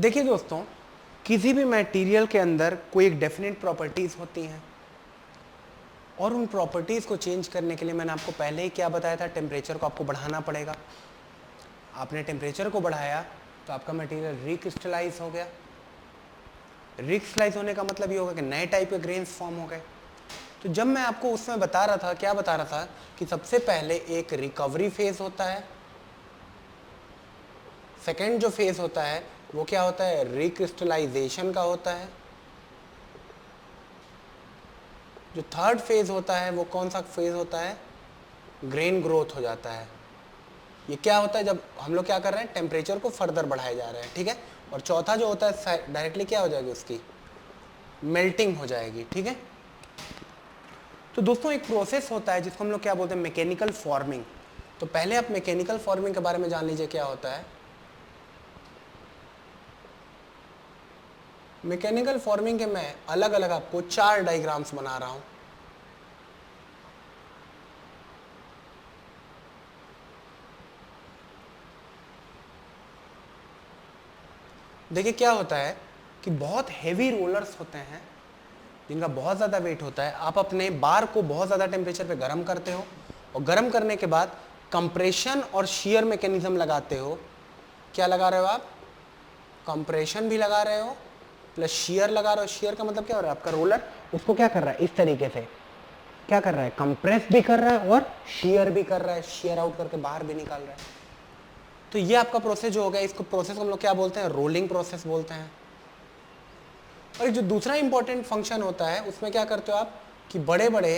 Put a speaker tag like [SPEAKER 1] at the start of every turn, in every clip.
[SPEAKER 1] देखिए दोस्तों, किसी भी मटेरियल के अंदर कोई एक डेफिनेट प्रॉपर्टीज होती हैं और उन प्रॉपर्टीज को चेंज करने के लिए मैंने आपको पहले ही क्या बताया था, टेम्परेचर को आपको बढ़ाना पड़ेगा। आपने टेम्परेचर को बढ़ाया तो आपका मटेरियल रिक्रिस्टलाइज हो गया। रिक्रिस्टलाइज होने का मतलब ये होगा कि नए टाइप के ग्रेन्स फॉर्म हो गए। तो जब मैं आपको उसमें बता रहा था, क्या बता रहा था कि सबसे पहले एक रिकवरी फेज होता है, सेकेंड जो फेज होता है वो क्या होता है, रिक्रिस्टलाइजेशन का होता है। जो थर्ड फेज होता है वो कौन सा फेज होता है, ग्रेन ग्रोथ हो जाता है। ये क्या होता है, जब हम लोग क्या कर रहे हैं, टेम्परेचर को फर्दर बढ़ाए जा रहे हैं, ठीक है। और चौथा जो होता है डायरेक्टली क्या हो जाएगी, उसकी मेल्टिंग हो जाएगी, ठीक है। तो दोस्तों एक प्रोसेस होता है जिसको हम लोग क्या बोलते हैं, मैकेनिकल फॉर्मिंग। तो पहले आप मैकेनिकल फॉर्मिंग के बारे में जान लीजिए क्या होता है। मैकेनिकल फॉर्मिंग के मैं अलग अलग आपको 4 डायग्राम्स बना रहा हूं। देखिए क्या होता है कि बहुत हेवी रोलर्स होते हैं जिनका बहुत ज़्यादा वेट होता है। आप अपने बार को बहुत ज़्यादा टेम्परेचर पे गर्म करते हो और गर्म करने के बाद कंप्रेशन और शियर मैकेनिज्म लगाते हो। क्या लगा रहे हो आप, कंप्रेशन भी लगा रहे हो प्लस शियर लगा रहे हो। शियर का मतलब क्या हो रहा है, आपका रोलर उसको क्या कर रहा है, इस तरीके से क्या कर रहा है, कंप्रेस भी कर रहा है और शियर भी कर रहा है, शियर आउट करके बाहर भी निकाल रहा है। तो ये आपका प्रोसेस जो हो गया, इसको प्रोसेस को हम लोग क्या बोलते हैं, रोलिंग प्रोसेस बोलते हैं। और जो दूसरा इंपॉर्टेंट फंक्शन होता है उसमें क्या करते हो आप कि बड़े बड़े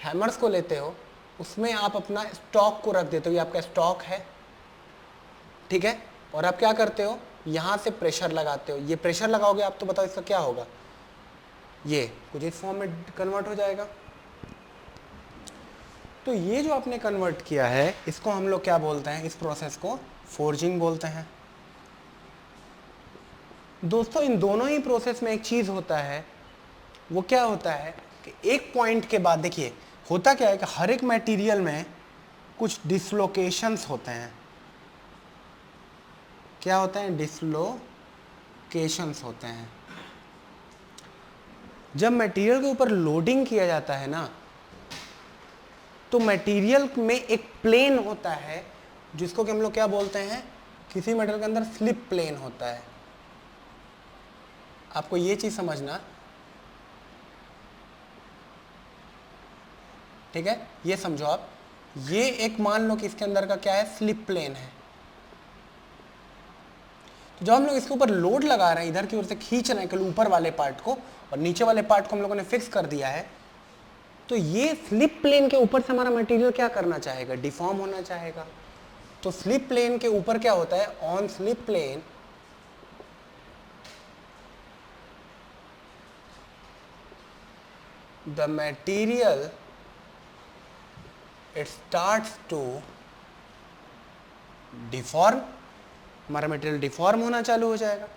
[SPEAKER 1] हैमर्स को लेते हो, उसमें आप अपना स्टॉक को रख देते हो। ये आपका स्टॉक है, ठीक है। और आप क्या करते हो, यहां से प्रेशर लगाते हो। ये प्रेशर लगाओगे आप तो बताओ इसका क्या होगा, ये कुछ इस फॉर्म में कन्वर्ट हो जाएगा। तो ये जो आपने कन्वर्ट किया है इसको हम लोग क्या बोलते हैं, इस प्रोसेस को फोर्जिंग बोलते हैं। दोस्तों इन दोनों ही प्रोसेस में एक चीज होता है, वो क्या होता है कि एक पॉइंट के बाद देखिए होता क्या है कि हर एक मटेरियल में कुछ डिसलोकेशंस होते हैं। क्या होते हैं, डिसलोकेशंस होते हैं। जब मटेरियल के ऊपर लोडिंग किया जाता है ना, तो मटेरियल में एक प्लेन होता है जिसको कि हम लोग क्या बोलते हैं, किसी मटेरियल के अंदर स्लिप प्लेन होता है। आपको ये चीज समझना, ठीक है, ये समझो आप। ये एक मान लो कि इसके अंदर का क्या है, स्लिप प्लेन है। तो जब हम लोग इसके ऊपर लोड लगा रहे हैं, इधर की ओर से खींच रहे हैं केवल ऊपर वाले पार्ट को, और नीचे वाले पार्ट को हम लोगों ने फिक्स कर दिया है, तो ये स्लिप प्लेन के ऊपर से हमारा मटेरियल क्या करना चाहेगा, डिफॉर्म होना चाहेगा। तो स्लिप प्लेन के ऊपर क्या होता है, on slip plane the material it starts to deform. हमारा मटेरियल डिफॉर्म होना चालू हो जाएगा।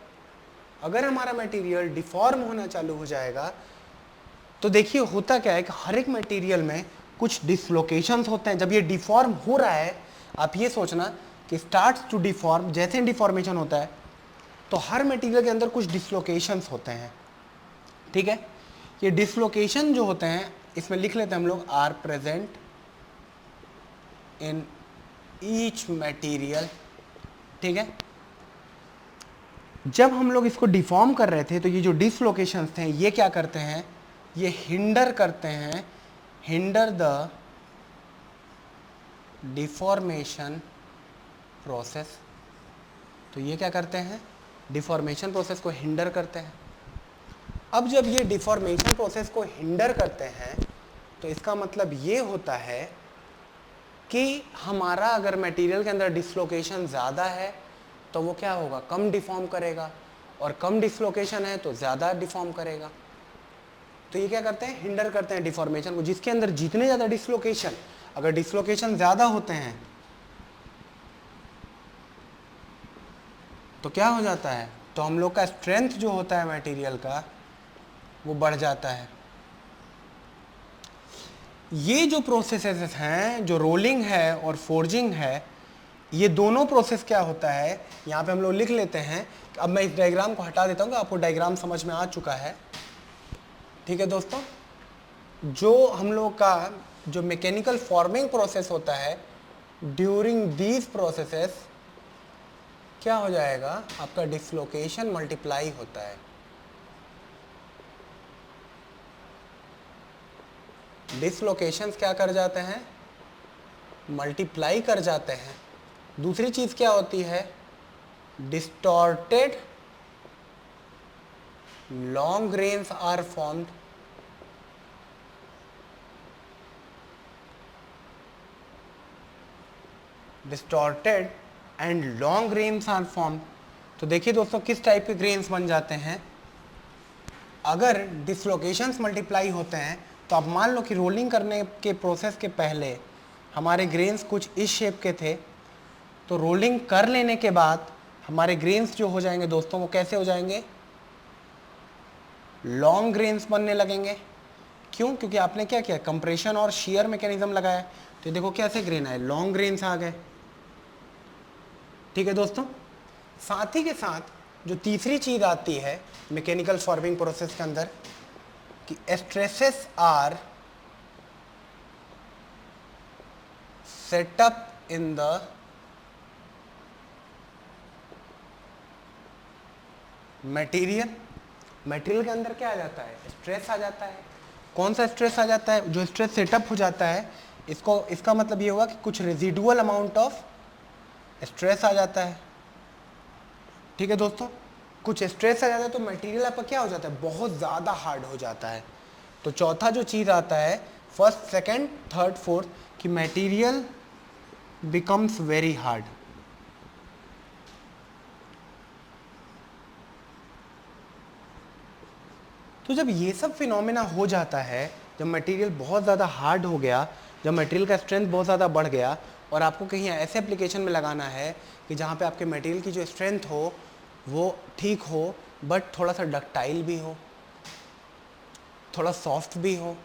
[SPEAKER 1] अगर हमारा मटेरियल डिफॉर्म होना चालू हो जाएगा तो देखिए होता क्या है कि हर एक मटेरियल में कुछ डिसलोकेशंस होते हैं। जब ये डिफॉर्म हो रहा है, आप ये सोचना कि स्टार्ट्स टू डिफॉर्म, जैसे डिफॉर्मेशन होता है तो हर मटेरियल के अंदर कुछ डिसलोकेशंस होते हैं, ठीक है। ये डिसलोकेशन जो होते हैं इसमें लिख लेते हैं हम लोग, are present in each material, ठीक है। जब हम लोग इसको डिफॉर्म कर रहे थे तो ये जो डिसलोकेशंस थे ये क्या करते हैं, ये हिंडर करते हैं, हिंडर द डिफॉर्मेशन प्रोसेस। तो ये क्या करते हैं, डिफॉर्मेशन प्रोसेस को हिंडर करते हैं। अब जब ये डिफॉर्मेशन प्रोसेस को हिंडर करते हैं तो इसका मतलब ये होता है कि हमारा अगर मटेरियल के अंदर डिसलोकेशन ज़्यादा है तो वो क्या होगा, कम डिफॉर्म करेगा, और कम डिसलोकेशन है तो ज़्यादा डिफॉर्म करेगा। तो ये क्या करते हैं, हिंडर करते हैं डिफॉर्मेशन को। जिसके अंदर जितने ज़्यादा डिसलोकेशन, अगर डिसलोकेशन ज़्यादा होते हैं तो क्या हो जाता है, तो हम लोग का स्ट्रेंथ जो होता है मटेरियल का वो बढ़ जाता है। ये जो प्रोसेसेस हैं, जो रोलिंग है और फोर्जिंग है, ये दोनों प्रोसेस क्या होता है, यहाँ पे हम लोग लिख लेते हैं। अब मैं इस डायग्राम को हटा देता हूँ, आपको डायग्राम समझ में आ चुका है। ठीक है दोस्तों, जो हम लोग का जो मैकेनिकल फॉर्मिंग प्रोसेस होता है, ड्यूरिंग दीज प्रोसेसेस क्या हो जाएगा, आपका डिसलोकेशन मल्टीप्लाई होता है। डिसलोकेशंस क्या कर जाते हैं, मल्टीप्लाई कर जाते हैं। दूसरी चीज क्या होती है, distorted long grains are formed. Distorted and long grains are formed. तो देखिए दोस्तों किस टाइप के ग्रेन्स बन जाते हैं। अगर डिसलोकेशंस मल्टीप्लाई होते हैं तो आप मान लो कि रोलिंग करने के प्रोसेस के पहले हमारे ग्रेन्स कुछ इस शेप के थे, तो रोलिंग कर लेने के बाद हमारे ग्रेन्स जो हो जाएंगे दोस्तों वो कैसे हो जाएंगे, लॉन्ग ग्रेन्स बनने लगेंगे। क्यों, क्योंकि आपने क्या किया, कंप्रेशन और शेयर मैकेनिज्म लगाया। तो देखो कैसे ग्रेन आए, लॉन्ग ग्रेन्स आ गए। ठीक है दोस्तों, साथ ही के साथ जो तीसरी चीज आती है मैकेनिकल फॉर्मिंग प्रोसेस के अंदर कि stresses are set up in the material के अंदर क्या आ जाता है, स्ट्रेस आ जाता है। कौन सा स्ट्रेस आ जाता है, जो स्ट्रेस सेटअप हो जाता है, इसका मतलब ये होगा कि कुछ रेजिडुअल अमाउंट ऑफ स्ट्रेस आ जाता है। ठीक है दोस्तों, कुछ स्ट्रेस आ जाता है तो मटेरियल आपका क्या हो जाता है, बहुत ज़्यादा हार्ड हो जाता है। तो चौथा जो चीज़ आता है, फर्स्ट सेकंड थर्ड फोर्थ, कि मटेरियल बिकम्स वेरी हार्ड। तो जब ये सब फिनोमेना हो जाता है, जब मटेरियल बहुत ज़्यादा हार्ड हो गया, जब मटेरियल का स्ट्रेंथ बहुत ज़्यादा बढ़ गया और आपको कहीं ऐसे एप्लीकेशन में लगाना है कि जहाँ पे आपके मटेरियल की जो स्ट्रेंथ हो वो ठीक हो बट थोड़ा सा डक्टाइल भी हो, थोड़ा सॉफ्ट भी हो,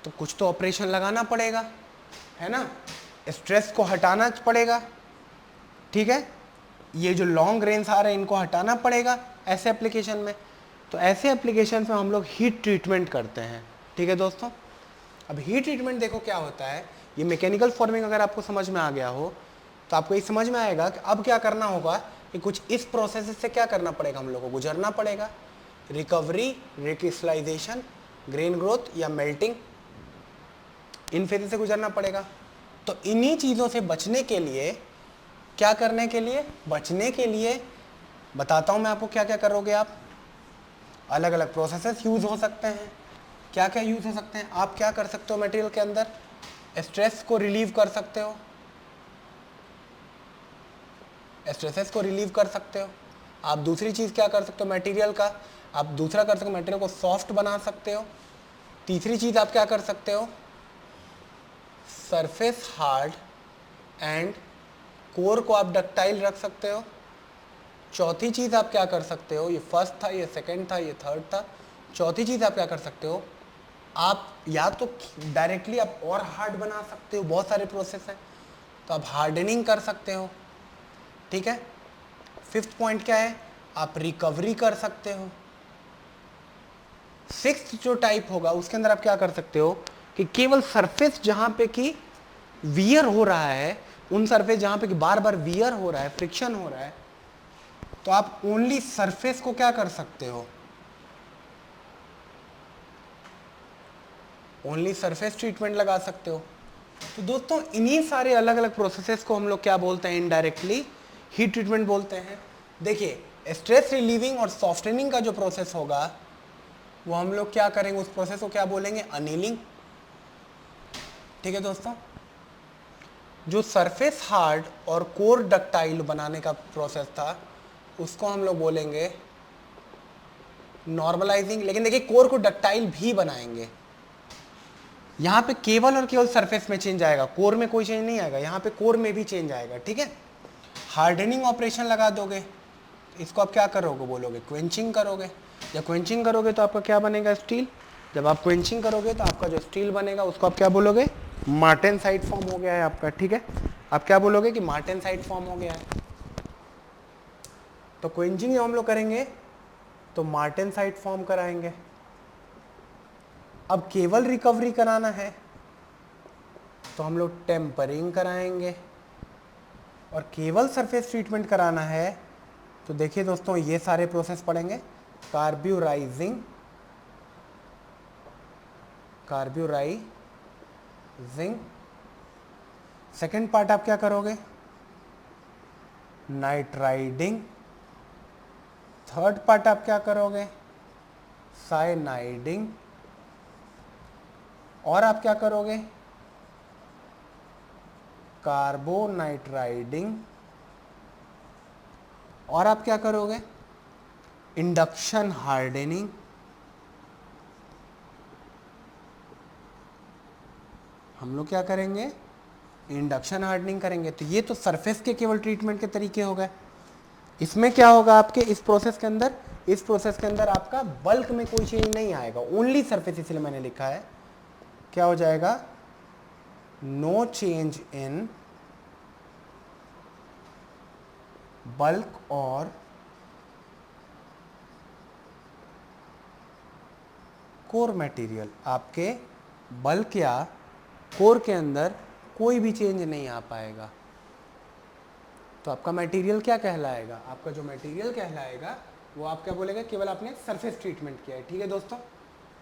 [SPEAKER 1] तो कुछ तो ऑपरेशन लगाना पड़ेगा, है ना, स्ट्रेस को हटाना पड़ेगा। ठीक है, ये जो लॉन्ग ग्रेन्स आ रहे हैं इनको हटाना पड़ेगा ऐसे एप्लीकेशन में। तो ऐसे एप्लीकेशन में हम लोग हीट ट्रीटमेंट करते हैं। ठीक है दोस्तों, अब हीट ट्रीटमेंट देखो क्या होता है, ये मैकेनिकल फॉर्मिंग अगर आपको समझ में आ गया हो तो आपको ये समझ में आएगा कि अब क्या करना होगा कि कुछ इस प्रोसेस से क्या करना पड़ेगा, हम लोग को गुजरना पड़ेगा। रिकवरी, रिक्रिस्टलाइजेशन, ग्रेन ग्रोथ या मेल्टिंग, इन फेज से गुजरना पड़ेगा। तो इन्हीं चीज़ों से बचने के लिए, क्या करने के लिए, बचने के लिए बताता हूँ मैं आपको क्या क्या करोगे आप। अलग अलग प्रोसेसेस यूज़ हो सकते हैं। क्या क्या यूज़ हो सकते हैं, आप क्या कर सकते हो मटेरियल के अंदर, स्ट्रेस को रिलीव कर सकते हो, स्ट्रेसेस को रिलीव कर सकते हो। आप दूसरी चीज़ क्या कर सकते हो मटेरियल का, आप दूसरा कर सकते हो, मटेरियल को सॉफ्ट बना सकते हो। तीसरी चीज़ आप क्या कर सकते हो, सरफेस हार्ड एंड कोर को आप डक्टाइल रख सकते हो। चौथी चीज़ आप क्या कर सकते हो, ये फर्स्ट था, ये सेकंड था, ये थर्ड था। चौथी चीज़ आप क्या कर सकते हो, आप या तो डायरेक्टली आप और हार्ड बना सकते हो, बहुत सारे प्रोसेस हैं, तो आप हार्डनिंग कर सकते हो। ठीक है, फिफ्थ पॉइंट क्या है, आप रिकवरी कर सकते हो। सिक्स्थ जो टाइप होगा उसके अंदर आप क्या कर सकते हो कि केवल सरफेस जहां पे कि वियर हो रहा है, उन सरफेस जहां पे कि बार बार वियर हो रहा है, फ्रिक्शन हो रहा है, तो आप ओनली सरफेस को क्या कर सकते हो, ओनली सरफेस ट्रीटमेंट लगा सकते हो। तो दोस्तों इन्हीं सारे अलग अलग प्रोसेसेस को हम लोग क्या बोलते हैं, इनडायरेक्टली हीट ट्रीटमेंट बोलते हैं। देखिए स्ट्रेस रिलीविंग और सॉफ्टनिंग का जो प्रोसेस होगा वो हम लोग क्या करेंगे, उस प्रोसेस को क्या बोलेंगे, अनीलिंग। ठीक है दोस्तों, जो सरफेस हार्ड और कोर डक्टाइल बनाने का प्रोसेस था उसको हम लोग बोलेंगे नॉर्मलाइजिंग। लेकिन देखिए कोर को डक्टाइल भी बनाएंगे, यहाँ पे केवल और केवल सरफेस में चेंज आएगा, कोर में कोई चेंज नहीं आएगा, यहाँ पे कोर में भी चेंज आएगा। ठीक है, हार्डनिंग ऑपरेशन लगा दोगे, इसको आप क्या करोगे, बोलोगे क्वेंचिंग करोगे। जब क्वेंचिंग करोगे तो आपका क्या बनेगा, स्टील। जब आप क्वेंचिंग करोगे तो आपका जो स्टील बनेगा उसको आप क्या बोलोगे, मार्टेनसाइट फॉर्म हो गया है आपका। ठीक है, आप क्या बोलोगे कि मार्टेनसाइट फॉर्म हो गया है। तो क्विंचिंग जब हम लोग करेंगे तो मार्टेनसाइट फॉर्म कराएंगे। अब केवल रिकवरी कराना है तो हम लोग टेम्परिंग कराएंगे, और केवल सरफेस ट्रीटमेंट कराना है तो देखिए दोस्तों ये सारे प्रोसेस पढ़ेंगे। कार्ब्यूराइजिंग, सेकेंड पार्ट आप क्या करोगे, नाइट्राइडिंग, थर्ड पार्ट आप क्या करोगे, साइनाइडिंग, और आप क्या करोगे, कार्बोनाइट्राइडिंग, और आप क्या करोगे, इंडक्शन हार्डनिंग, हम लोग क्या करेंगे, इंडक्शन हार्डनिंग करेंगे। तो ये तो सरफेस के केवल ट्रीटमेंट के तरीके हो गए। इसमें क्या होगा आपके इस प्रोसेस के अंदर आपका बल्क में कोई चेंज नहीं आएगा, ओनली सरफेस, इसलिए मैंने लिखा है क्या हो जाएगा, नो चेंज इन बल्क और कोर मटेरियल। आपके बल्क या कोर के अंदर कोई भी चेंज नहीं आ पाएगा। तो आपका मटेरियल क्या कहलाएगा, आपका जो मटेरियल कहलाएगा वो आप क्या बोलेगा, केवल आपने सरफेस ट्रीटमेंट किया है। ठीक है दोस्तों,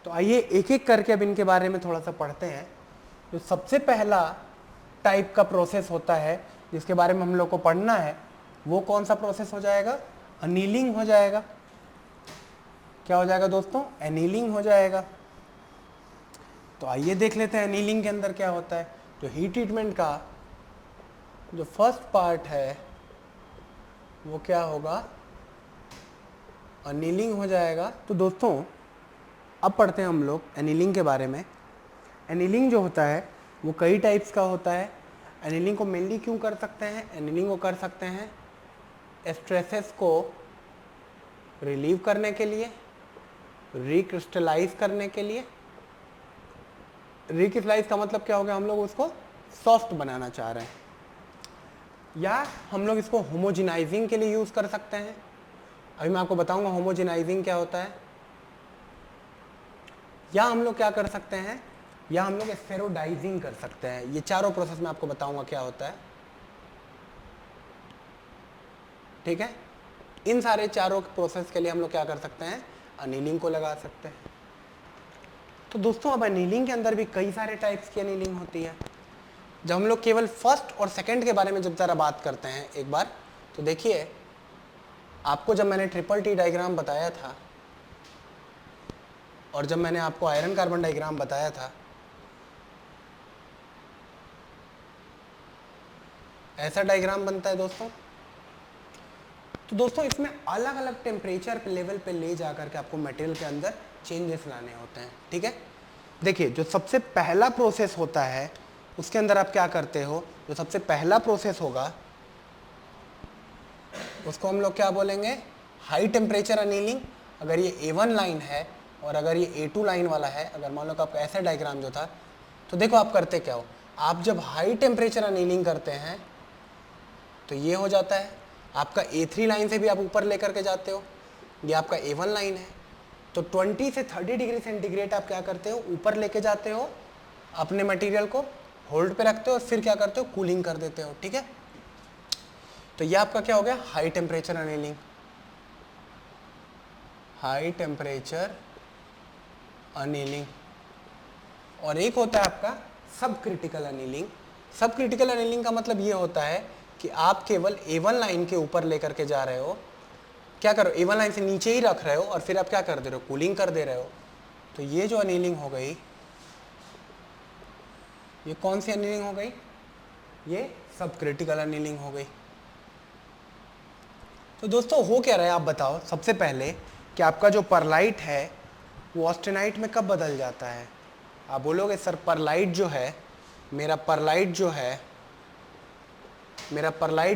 [SPEAKER 1] तो आइए एक एक करके अब इनके बारे में थोड़ा सा पढ़ते हैं। जो सबसे पहला टाइप का प्रोसेस होता है जिसके बारे में हम लोग को पढ़ना है, वो कौन सा प्रोसेस हो जाएगा, अनीलिंग हो जाएगा। क्या हो जाएगा दोस्तों, एनीलिंग हो जाएगा। तो आइए देख लेते हैं एनीलिंग के अंदर क्या होता है। तो हीट ट्रीटमेंट का जो फर्स्ट पार्ट है वो क्या होगा, अनीलिंग हो जाएगा। तो दोस्तों अब पढ़ते हैं हम लोग एनीलिंग के बारे में। एनीलिंग जो होता है वो कई टाइप्स का होता है। एनीलिंग को मेनली क्यों कर सकते हैं, एनीलिंग को कर सकते हैं स्ट्रेसेस को रिलीव करने के लिए, रिक्रिस्टलाइज करने के लिए। रिक्रिस्टलाइज का मतलब क्या हो गया, हम लोग उसको सॉफ्ट बनाना चाह रहे हैं, या हम लोग इसको होमोजेनाइजिंग के लिए यूज कर सकते हैं। अभी मैं आपको बताऊंगा होमोजेनाइजिंग क्या होता है। या हम लोग क्या कर सकते हैं, या हम लोग स्फेरोडाइजिंग कर सकते हैं। ये चारों प्रोसेस मैं आपको बताऊंगा क्या होता है। ठीक है, इन सारे चारों प्रोसेस के लिए हम लोग क्या कर सकते हैं, अनीलिंग को लगा सकते हैं। तो दोस्तों अब अनीलिंग के अंदर भी कई सारे टाइप्स की अनीलिंग होती है। जब हम लोग केवल फर्स्ट और सेकंड के बारे में जब जरा बात करते हैं एक बार, तो देखिए आपको जब मैंने ट्रिपल टी डायग्राम बताया था और जब मैंने आपको आयरन कार्बन डायग्राम बताया था, ऐसा डायग्राम बनता है दोस्तों। तो दोस्तों इसमें अलग अलग टेम्परेचर लेवल पे ले जाकर के आपको मटेरियल के अंदर चेंजेस लाने होते हैं। ठीक है, देखिए जो सबसे पहला प्रोसेस होता है उसके अंदर आप क्या करते हो, जो सबसे पहला प्रोसेस होगा उसको हम लोग क्या बोलेंगे, हाई टेम्परेचर अनीलिंग। अगर ये A1 लाइन है और अगर ये A2 लाइन वाला है, अगर मान लो कि आपका ऐसा डायग्राम जो था, तो देखो आप करते क्या हो, आप जब हाई टेम्परेचर अनीलिंग करते हैं तो ये हो जाता है आपका A3 लाइन से भी आप ऊपर लेकर के जाते हो, ये आपका A1 लाइन है, तो 20 से 30 डिग्री सेंटीग्रेड आप क्या करते हो, ऊपर लेके जाते हो, अपने मटेरियल को होल्ड पे रखते हो और फिर क्या करते हो, कूलिंग कर देते हो। ठीक है, तो ये आपका क्या हो गया, high temperature annealing. High temperature annealing. और एक होता है आपका सब क्रिटिकल अनीलिंग। सब क्रिटिकल अनीलिंग का मतलब ये होता है कि आप केवल A1 लाइन के ऊपर लेकर के जा रहे हो, क्या करो, A1 लाइन से नीचे ही रख रहे हो और फिर आप क्या कर दे रहे हो, कूलिंग कर दे रहे हो। तो ये जो अनीलिंग हो गई, ये कौन सी अनीलिंग हो गई, ये सब क्रिटिकल अनीलिंग हो गई। तो दोस्तों हो क्या रहा है आप बताओ, सबसे पहले कि आपका जो परलाइट है वो ऑस्टेनाइट में कब बदल जाता है। आप बोलोगे सर परलाइट जो है, मेरा परलाइट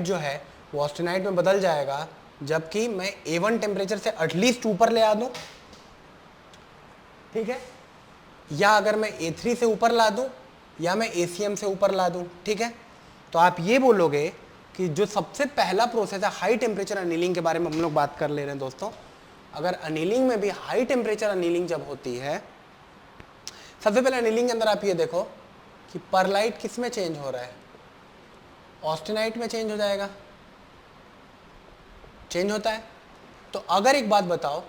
[SPEAKER 1] जो है वो ऑस्टेनाइट में बदल जाएगा जबकि मैं A1 टेम्परेचर से एटलीस्ट ऊपर ले आ दूं। ठीक है, या अगर मैं A3 से ऊपर ला दूं या मैं ACM से ऊपर ला दूं। ठीक है, तो आप ये बोलोगे कि जो सबसे पहला प्रोसेस है हाई टेम्परेचर अनीलिंग के बारे में हम लोग बात कर ले रहे हैं दोस्तों। अगर अनीलिंग में भी हाई टेम्परेचर अनीलिंग जब होती है, सबसे पहले अनीलिंग के अंदर आप ये देखो कि परलाइट किस में चेंज हो रहा है, ऑस्टेनाइट में चेंज हो जाएगा, चेंज होता है। तो अगर एक बात बताओ,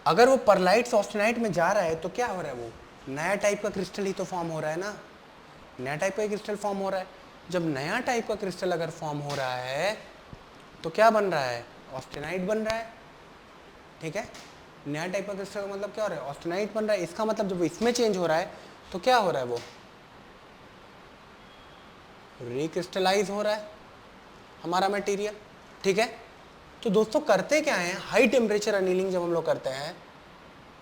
[SPEAKER 1] अगर वो परलाइट से ऑस्टेनाइट में जा रहा है तो क्या हो रहा है, वो नया टाइप का क्रिस्टल ही तो फॉर्म हो रहा है ना, नया टाइप का क्रिस्टल फॉर्म हो रहा है। जब नया टाइप का क्रिस्टल अगर फॉर्म हो रहा है तो क्या बन रहा है, ऑस्टेनाइट बन रहा है, ठीक है। नया टाइप का क्रिस्टल का मतलब क्या हो रहा है, ऑस्टेनाइट बन रहा है। इसका मतलब जब इसमें चेंज हो रहा है तो क्या हो रहा है, वो रिक्रिस्टलाइज हो रहा है हमारा मटेरियल, ठीक है। तो दोस्तों करते क्या है, हाई टेम्परेचर अनीलिंग जब हम लोग करते हैं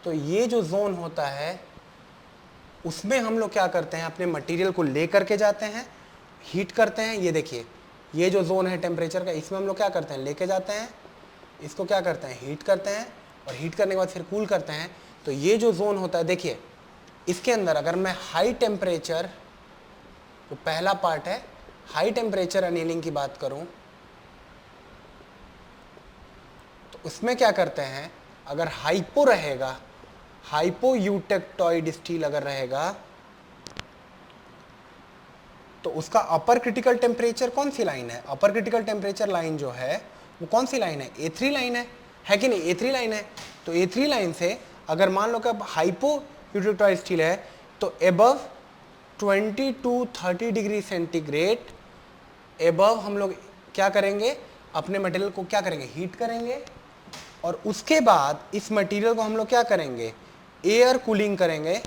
[SPEAKER 1] तो ये जो जोन होता है उसमें हम लोग क्या करते हैं, अपने मटेरियल को ले करके जाते हैं, हीट करते हैं। ये देखिए ये जो जोन है टेम्परेचर का, इसमें हम लोग क्या करते हैं, लेके जाते हैं, इसको क्या करते हैं, हीट करते हैं, और हीट करने के बाद फिर कूल करते हैं। तो ये जो जोन होता है, देखिए इसके अंदर अगर मैं हाई टेम्परेचर, जो पहला पार्ट है हाई टेम्परेचर अनीलिंग की बात करूं तो उसमें क्या करते हैं, अगर हाइपो रहेगा, हाइपो यूटेक्टॉइड स्टील अगर रहेगा तो उसका अपर क्रिटिकल टेम्परेचर कौन सी लाइन है, अपर क्रिटिकल टेम्परेचर लाइन जो है वो कौन सी लाइन है, A3 लाइन है कि नहीं, A3 लाइन है। तो A3 लाइन से अगर मान लो कि अब हाइपो यूटेक्टॉइड स्टील है तो above 20 to 30 degree centigrade above हम लोग क्या करेंगे, अपने मटेरियल को क्या करेंगे, हीट करेंगे, और उसके बाद इस मटेरियल को हम लोग क्या करेंगे, एयर कूलिंग करेंगे,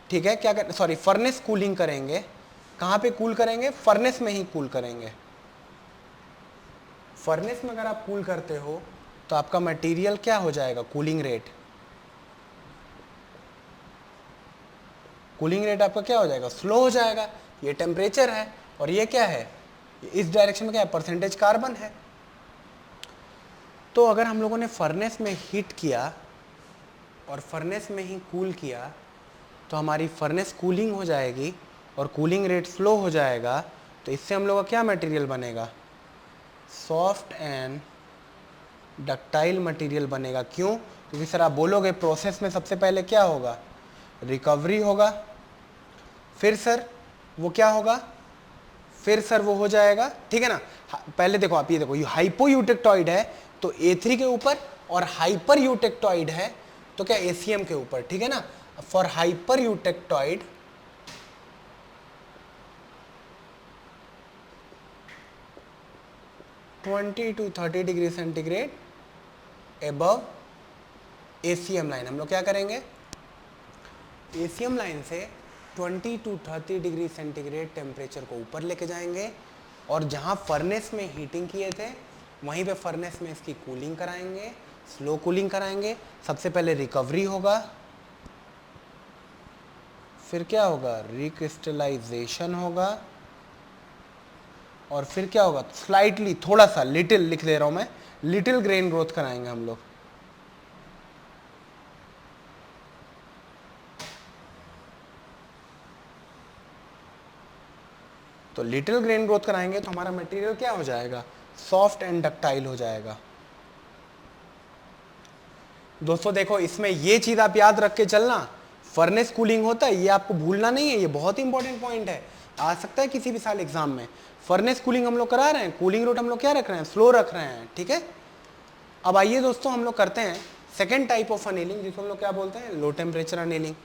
[SPEAKER 1] ठीक है। क्या कर, सॉरी फर्नेस कूलिंग करेंगे। कहाँ पे कूल करेंगे, फर्नेस में ही कूल करेंगे। फर्नेस में अगर आप कूल करते हो तो आपका मटेरियल क्या हो जाएगा, कूलिंग रेट, कूलिंग रेट आपका क्या हो जाएगा, स्लो हो जाएगा। ये टेम्परेचर है और ये क्या है, इस डायरेक्शन में क्या है, परसेंटेज कार्बन है। तो अगर हम लोगों ने फर्नेस में हीट किया और फर्नेस में ही कूल किया तो हमारी फर्नेस कूलिंग हो जाएगी और कूलिंग रेट स्लो हो जाएगा। तो इससे हम लोग का क्या मटेरियल बनेगा, सॉफ्ट एंड डक्टाइल मटेरियल बनेगा। क्यों, क्योंकि सर आप बोलोगे प्रोसेस में सबसे पहले क्या होगा, रिकवरी होगा, फिर सर वो क्या होगा, फिर सर वो हो जाएगा, ठीक है ना। पहले देखो आप ये देखो, ये हाइपो यूटेक्टॉइड है तो A3 के ऊपर, और हाइपर यूटेक्टॉइड है तो क्या ACM के ऊपर, ठीक है ना। For hyper eutectoid twenty two 30 degree centigrade above ACM line, हम लोग क्या करेंगे, ACM लाइन से 20 to 30 डिग्री सेंटीग्रेड टेम्परेचर को ऊपर लेके जाएंगे, और जहाँ फर्नेस में हीटिंग किए थे वहीं पे फर्नेस में इसकी कूलिंग कराएंगे, स्लो कूलिंग कराएंगे। सबसे पहले रिकवरी होगा, फिर क्या होगा, रिक्रिस्टलाइजेशन होगा, और फिर क्या होगा, स्लाइटली थोड़ा सा, लिटिल लिख दे रहा हूं मैं, लिटिल ग्रेन ग्रोथ कराएंगे हम लोग। तो लिटिल ग्रेन ग्रोथ कराएंगे तो हमारा मटेरियल क्या हो जाएगा, सॉफ्ट एंड डक्टाइल हो जाएगा। दोस्तों देखो इसमें ये चीज आप याद रख के चलना, फर्नेस कूलिंग होता है, ये आपको भूलना नहीं है, ये बहुत इंपॉर्टेंट पॉइंट है, आ सकता है किसी भी साल एग्जाम में। फर्नेस कूलिंग हम लोग करा रहे हैं, कूलिंग रेट हम लोग क्या रख रहे हैं, स्लो रख रहे हैं, ठीक है। अब आइए दोस्तों हम लोग करते हैं सेकेंड टाइप ऑफ अनीलिंग, जिसको हम लोग क्या बोलते हैं, लो टेम्परेचर अनीलिंग।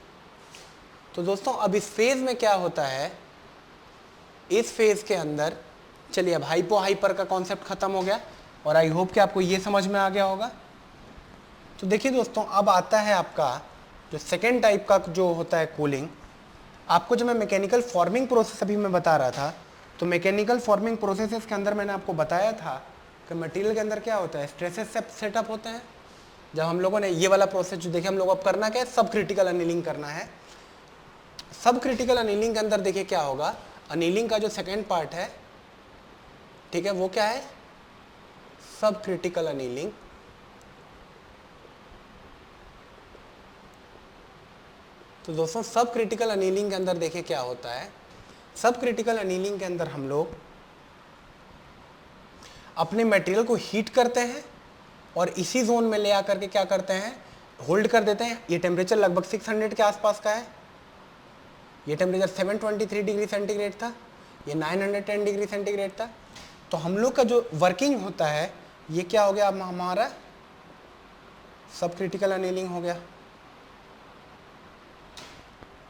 [SPEAKER 1] तो दोस्तों अब इस फेज में क्या होता है, इस फेज के अंदर, चलिए अब हाइपो हाइपर का कॉन्सेप्ट खत्म हो गया और आई होप कि आपको ये समझ में आ गया होगा। तो देखिए दोस्तों अब आता है आपका जो सेकेंड टाइप का जो होता है कूलिंग। आपको जो मैं मैकेनिकल फॉर्मिंग प्रोसेस अभी मैं बता रहा था, तो मैकेनिकल फॉर्मिंग प्रोसेसेस के अंदर मैंने आपको बताया था कि मटेरियल के अंदर क्या होता है, स्ट्रेसेस सेटअप होते हैं। जब हम लोगों ने ये वाला प्रोसेस जो देखे, हम लोग अब करना क्या है, सब क्रिटिकल अनीलिंग करना है। सब क्रिटिकल अनीलिंग के अंदर देखिए क्या होगा, अनीलिंग का जो सेकेंड पार्ट है, ठीक है, वो क्या है, सब क्रिटिकल अनीलिंग। तो दोस्तों सब क्रिटिकल अनीलिंग के अंदर देखिए क्या होता है, सब क्रिटिकल अनीलिंग के अंदर हम लोग अपने मटेरियल को हीट करते हैं और इसी जोन में ले आकर के क्या करते हैं, होल्ड कर देते हैं। ये टेम्परेचर लगभग 600 के आसपास का है। ये टेम्परेचर 723 डिग्री सेंटीग्रेड था, ये 910 डिग्री सेंटीग्रेड था। तो हम लोग का जो वर्किंग होता है ये क्या हो गया, अब हमारा सब क्रिटिकल अनिलिंग हो गया।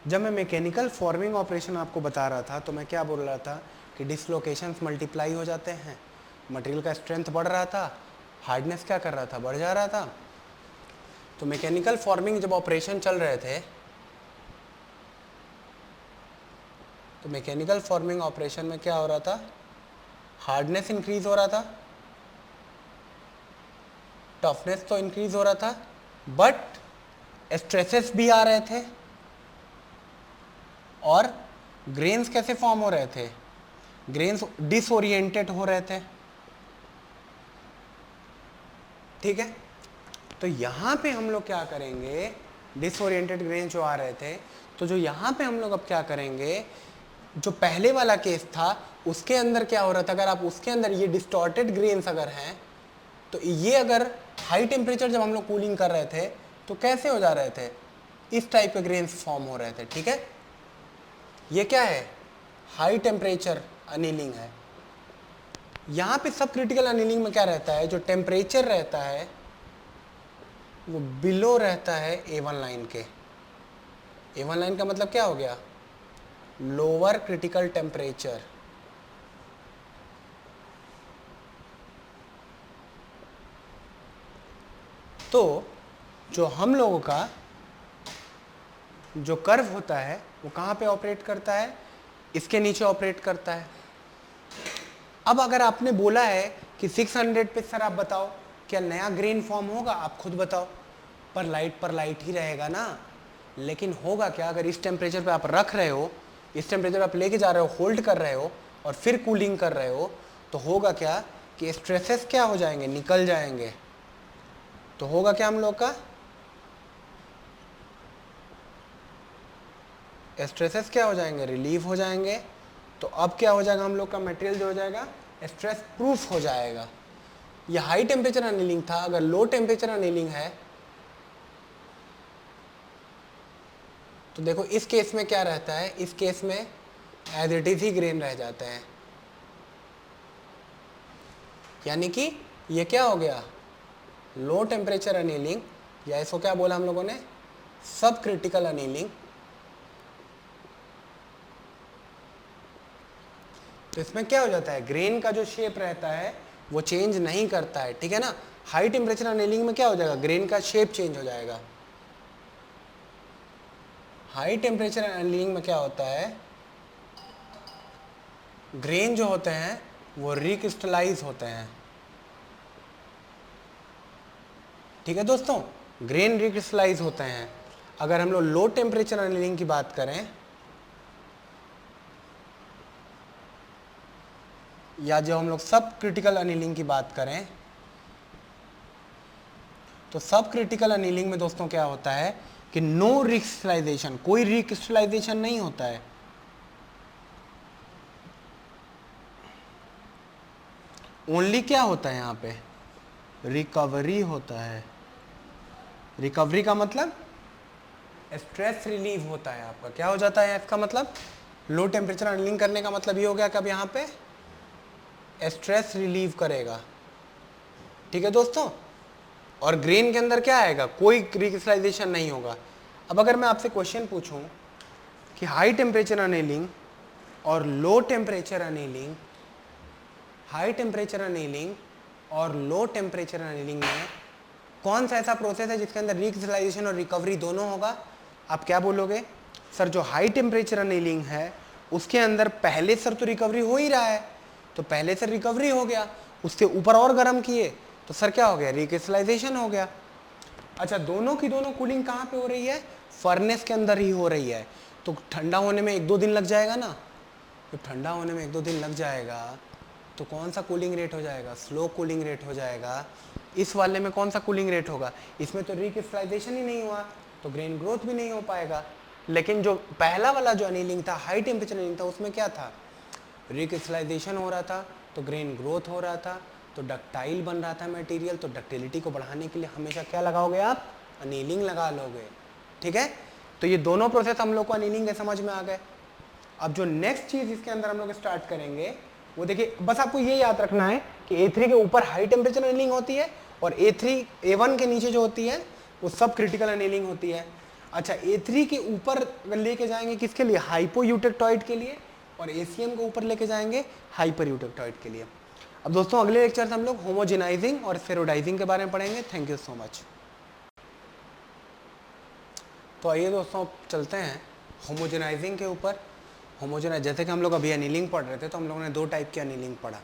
[SPEAKER 1] जब मैं मैकेनिकल फॉर्मिंग ऑपरेशन आपको बता रहा था तो मैं क्या बोल रहा था कि डिसलोकेशंस मल्टीप्लाई हो जाते हैं, मटेरियल का स्ट्रेंथ बढ़ रहा था, हार्डनेस क्या कर रहा था, बढ़ जा रहा था। तो मैकेनिकल फॉर्मिंग जब ऑपरेशन चल रहे थे तो मैकेनिकल फॉर्मिंग ऑपरेशन में क्या हो रहा था, हार्डनेस इंक्रीज हो रहा था, टफनेस तो इंक्रीज हो रहा था, बट स्ट्रेसेस भी आ रहे थे और ग्रेन्स कैसे फॉर्म हो रहे थे, ग्रेन्स डिसओरिएंटेड हो रहे थे। ठीक है, तो यहां पे हम लोग क्या करेंगे, डिसओरिएंटेड ग्रेन जो आ रहे थे, तो जो यहां पे हम लोग अब क्या करेंगे, जो पहले वाला केस था उसके अंदर क्या हो रहा था, अगर आप उसके अंदर ये डिस्टॉर्टेड ग्रेन्स अगर हैं तो ये अगर हाई टेम्परेचर जब हम लोग कूलिंग कर रहे थे तो कैसे हो जा रहे थे, इस टाइप के ग्रेन्स फॉर्म हो रहे थे। ठीक है, ये क्या है, हाई टेम्परेचर अनिलिंग है। यहां पे सब क्रिटिकल अनिलिंग में क्या रहता है, जो टेम्परेचर रहता है वो बिलो रहता है A1 लाइन के। A1 लाइन का मतलब क्या हो गया, लोअर क्रिटिकल टेम्परेचर। तो जो हम लोगों का जो कर्व होता है वो कहाँ पे ऑपरेट करता है, इसके नीचे ऑपरेट करता है। अब अगर आपने बोला है कि 600 पे सर आप बताओ क्या नया ग्रेन फॉर्म होगा, आप खुद बताओ, पर लाइट ही रहेगा ना। लेकिन होगा क्या, अगर इस टेम्परेचर पे आप रख रहे हो, इस टेम्परेचर पे आप लेके जा रहे हो, होल्ड कर रहे हो और फिर कूलिंग कर रहे हो, तो होगा क्या कि स्ट्रेसेस क्या हो जाएंगे, निकल जाएंगे। तो होगा क्या हम लोग का, स्ट्रेसेस क्या हो जाएंगे, रिलीव हो जाएंगे। तो अब क्या हो जाएगा, हम लोग का मटेरियल जो हो जाएगा स्ट्रेस प्रूफ हो जाएगा। ये हाई टेम्परेचर अनिलिंग था, अगर लो टेम्परेचर अनिलिंग है तो देखो इस केस में क्या रहता है, इस केस में एज इट इज ही ग्रेन रह जाते हैं। यानी कि ये क्या हो गया, लो टेम्परेचर अनिलिंग, या इसको क्या बोला हम लोगों ने, सब क्रिटिकल अनिलिंग। तो इसमें क्या हो जाता है, ग्रेन का जो शेप रहता है वो चेंज नहीं करता है। ठीक है ना, हाई टेम्परेचर अनिलिंग में क्या हो जाएगा, ग्रेन का शेप चेंज हो जाएगा। हाई टेम्परेचर अनिलिंग में क्या होता है, ग्रेन जो होते हैं वो रिक्रिस्टलाइज होते हैं। ठीक है दोस्तों, ग्रेन रिक्रिस्टलाइज होते हैं। अगर हम लोग लो टेम्परेचर अनिलिंग की बात करें या जो हम लोग सब क्रिटिकल अनिलिंग की बात करें, तो सब क्रिटिकल अनिलिंग में दोस्तों क्या होता है कि नो रिक्रिस्टलाइजेशन, कोई रिक्रिस्टलाइजेशन नहीं होता है। ओनली क्या होता है यहाँ पे, रिकवरी होता है। रिकवरी का मतलब स्ट्रेस रिलीव होता है आपका। क्या हो जाता है इसका मतलब, लो टेम्परेचर अनिलिंग करने का मतलब ये हो गया कि अब यहाँ पे स्ट्रेस रिलीव करेगा। ठीक है दोस्तों, और ग्रेन के अंदर क्या आएगा, कोई रिक्रिस्टलाइजेशन नहीं होगा। अब अगर मैं आपसे क्वेश्चन पूछूं कि हाई टेम्परेचर अनिलिंग और low temperature annealing, high temperature annealing और लो टेम्परेचर अनिलिंग में कौन सा ऐसा प्रोसेस है जिसके अंदर रिक्रिस्टलाइजेशन और रिकवरी दोनों होगा, आप क्या बोलोगे, सर जो हाई टेम्परेचर अनिलिंग है उसके अंदर पहले सर तो रिकवरी हो ही रहा है, तो पहले से रिकवरी हो गया, उसके ऊपर और गर्म किए तो सर क्या हो गया, रिक्रिस्टलाइजेशन हो गया। अच्छा, दोनों की दोनों कूलिंग कहाँ पे हो रही है, फर्नेस के अंदर ही हो रही है। तो ठंडा होने में 1-2 दिन लग जाएगा ना, तो ठंडा होने में 1-2 दिन लग जाएगा तो कौन सा कूलिंग रेट हो जाएगा, स्लो कूलिंग रेट हो जाएगा। इस वाले में कौन सा कूलिंग रेट होगा, इसमें तो रिक्रिस्टलाइजेशन ही नहीं हुआ तो ग्रेन ग्रोथ भी नहीं हो पाएगा। लेकिन जो पहला वाला जो अनिलिंग था, हाई टेम्परेचर अनिलिंग था, उसमें क्या था, रिक्रिस्टलाइजेशन हो रहा था तो ग्रेन ग्रोथ हो रहा था, तो डक्टाइल बन रहा था मटेरियल, तो डक्टिलिटी को बढ़ाने के लिए हमेशा क्या लगाओगे आप, अनीलिंग लगा लोगे। ठीक है, तो ये दोनों प्रोसेस हम लोग को अनीलिंग के समझ में आ गए। अब जो नेक्स्ट चीज इसके अंदर हम लोग स्टार्ट करेंगे वो देखिए, बस आपको ये याद रखना है कि A3 के ऊपर हाई टेम्परेचर अनीलिंग होती है और A3 A1 के नीचे जो होती है वो सब क्रिटिकल अनीलिंग होती है। अच्छा, A3 के ऊपर लेके जाएंगे किसके लिए, हाइपोयूटेक्टॉइड के लिए, और ACM के ऊपर लेके जाएंगे हाइपरयूटेक्टॉइड के लिए। अब दोस्तों अगले लेक्चर से हम लोग होमोजेनाइजिंग और स्फेरोडाइजिंग के बारे में पढ़ेंगे। Thank you so much. तो आइए दोस्तों चलते हैं होमोजेनाइजिंग के ऊपर। होमोजेनाइज, जैसे कि हम लोग अभी अनीलिंग पढ़ रहे थे तो हम लोगों ने 2 टाइप की अनीलिंग पढ़ा।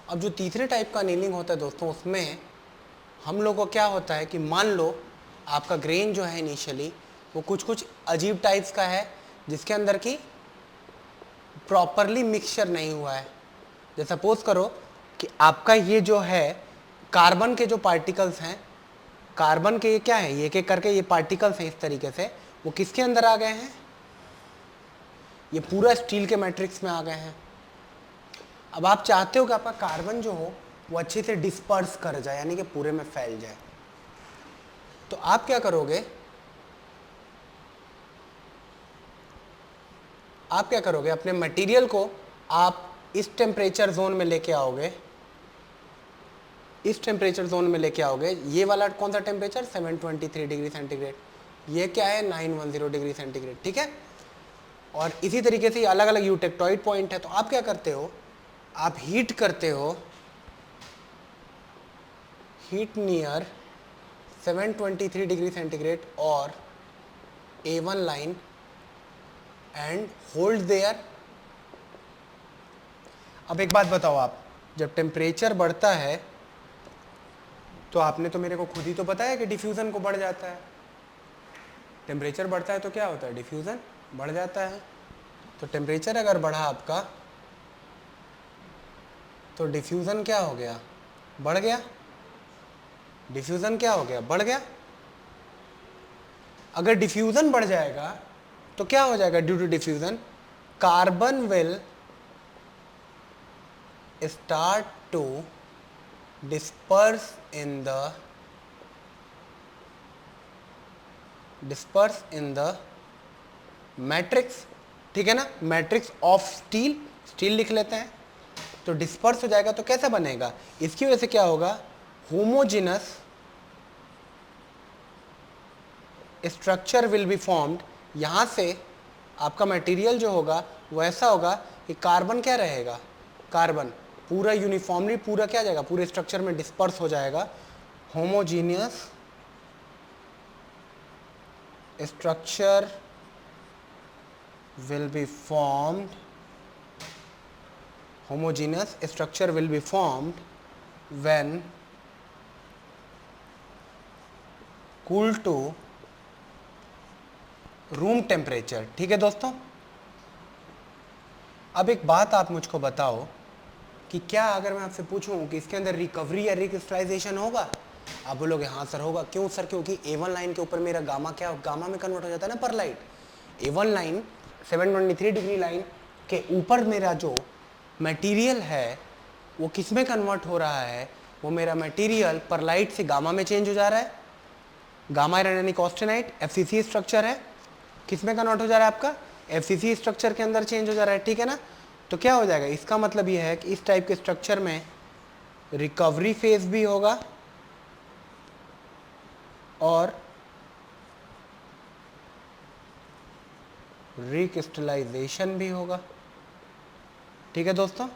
[SPEAKER 1] अब जो तीसरे टाइप का अनीलिंग होता है दोस्तों, उसमें हम लोग को क्या होता है कि मान लो आपका ग्रेन जो है इनिशियली वो कुछ अजीब टाइप्स का है, जिसके अंदर की प्रॉपरली मिक्सचर नहीं हुआ है। जैसे सपोज करो कि आपका ये जो है कार्बन के जो पार्टिकल्स हैं, कार्बन के ये क्या है, ये एक करके ये पार्टिकल्स हैं इस तरीके से, वो किसके अंदर आ गए हैं, ये पूरा स्टील के मैट्रिक्स में आ गए हैं। अब आप चाहते हो कि आपका कार्बन जो हो वो अच्छे से डिस्पर्स कर जाए, यानी कि पूरे में फैल जाए। तो आप क्या करोगे, अपने मटेरियल को आप इस टेम्परेचर जोन में लेके आओगे, ये वाला कौन सा टेम्परेचर, 723 डिग्री सेंटीग्रेड, ये क्या है 910 डिग्री सेंटीग्रेड। ठीक है, और इसी तरीके से अलग अलग यूटेक्टॉइड पॉइंट है। तो आप क्या करते हो, आप हीट करते हो, हीट नियर 723 डिग्री सेंटीग्रेड और A1 line and hold their. अब एक बात बताओ, आप जब टेम्परेचर बढ़ता है तो आपने तो मेरे को खुद ही तो बताया कि डिफ्यूजन को बढ़ जाता है। टेम्परेचर बढ़ता है तो क्या होता है, डिफ्यूजन बढ़ जाता है। तो टेम्परेचर अगर बढ़ा आपका तो डिफ्यूजन क्या हो गया, बढ़ गया। डिफ्यूजन क्या हो गया, बढ़ गया। अगर डिफ्यूजन बढ़ जाएगा तो क्या हो जाएगा, due to diffusion carbon will start to disperse in the matrix. ठीक है ना, मैट्रिक्स ऑफ स्टील लिख लेते हैं। तो डिस्पर्स हो जाएगा तो कैसा बनेगा, इसकी वजह से क्या होगा, homogeneous structure will be formed. यहां से आपका मटेरियल जो होगा वो ऐसा होगा कि कार्बन क्या रहेगा, कार्बन पूरा यूनिफॉर्मली पूरा क्या जाएगा, पूरे स्ट्रक्चर में डिस्पर्स हो जाएगा। Homogeneous structure will be formed, homogeneous structure will be formed when cool to room temperature. ठीक है दोस्तों, अब एक बात आप मुझको बताओ कि क्या अगर मैं आपसे पूछूं कि इसके अंदर रिकवरी या रिक्रिस्टलाइजेशन होगा, आप बोलोगे हाँ सर होगा। क्यों सर, क्योंकि A1 लाइन के ऊपर मेरा गामा क्या, गामा में कन्वर्ट हो जाता है ना pearlite. A1 line 723 degree line के ऊपर मेरा जो मटेरियल है वो किस में कन्वर्ट हो रहा है, वो मेरा मटेरियल परलाइट से गामा में चेंज हो जा रहा है। Gamma iron austenite FCC structure है, किस में कन्वर्ट हो जा रहा है आपका, FCC स्ट्रक्चर के अंदर चेंज हो जा रहा है। ठीक है ना, तो क्या हो जाएगा, इसका मतलब ये है कि इस टाइप के स्ट्रक्चर में रिकवरी फेज भी होगा और रिक्रिस्टलाइजेशन भी होगा। ठीक है दोस्तों,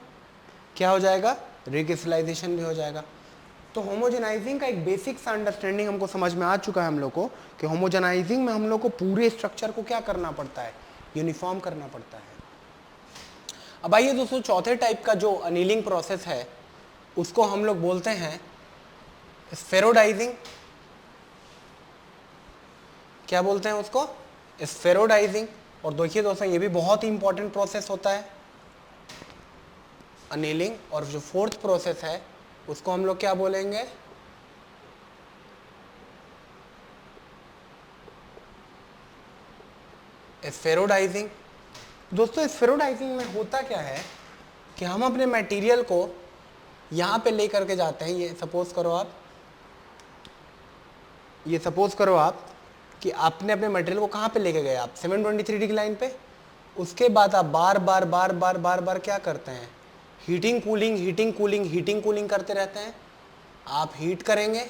[SPEAKER 1] क्या हो जाएगा, रिक्रिस्टलाइजेशन भी हो जाएगा। तो होमोजेनाइजिंग का एक बेसिक सा अंडरस्टैंडिंग हमको समझ में आ चुका है हम लोग को कि होमोजेनाइजिंग में हम लोग को पूरे स्ट्रक्चर को क्या करना पड़ता है, यूनिफॉर्म करना पड़ता है। अब आइए दोस्तों, चौथे टाइप का जो अनीलिंग प्रोसेस है उसको हम लोग बोलते हैं स्फेरोडाइजिंग। क्या बोलते हैं उसको, स्फेरोडाइजिंग। और देखिए दोस्तों, ये भी बहुत ही इंपॉर्टेंट प्रोसेस होता है अनीलिंग। और जो फोर्थ प्रोसेस है उसको हम लोग क्या बोलेंगे, स्फेरोडाइजिंग। दोस्तों स्फेरोडाइजिंग में होता क्या है कि हम अपने मटेरियल को यहाँ पे ले करके जाते हैं। ये सपोज करो आप कि आपने अपने मटेरियल को कहाँ पे लेके गए, आप 723 डिग्री लाइन पे। उसके बाद आप बार बार क्या करते हैं, हीटिंग कूलिंग करते रहते हैं। आप हीट करेंगे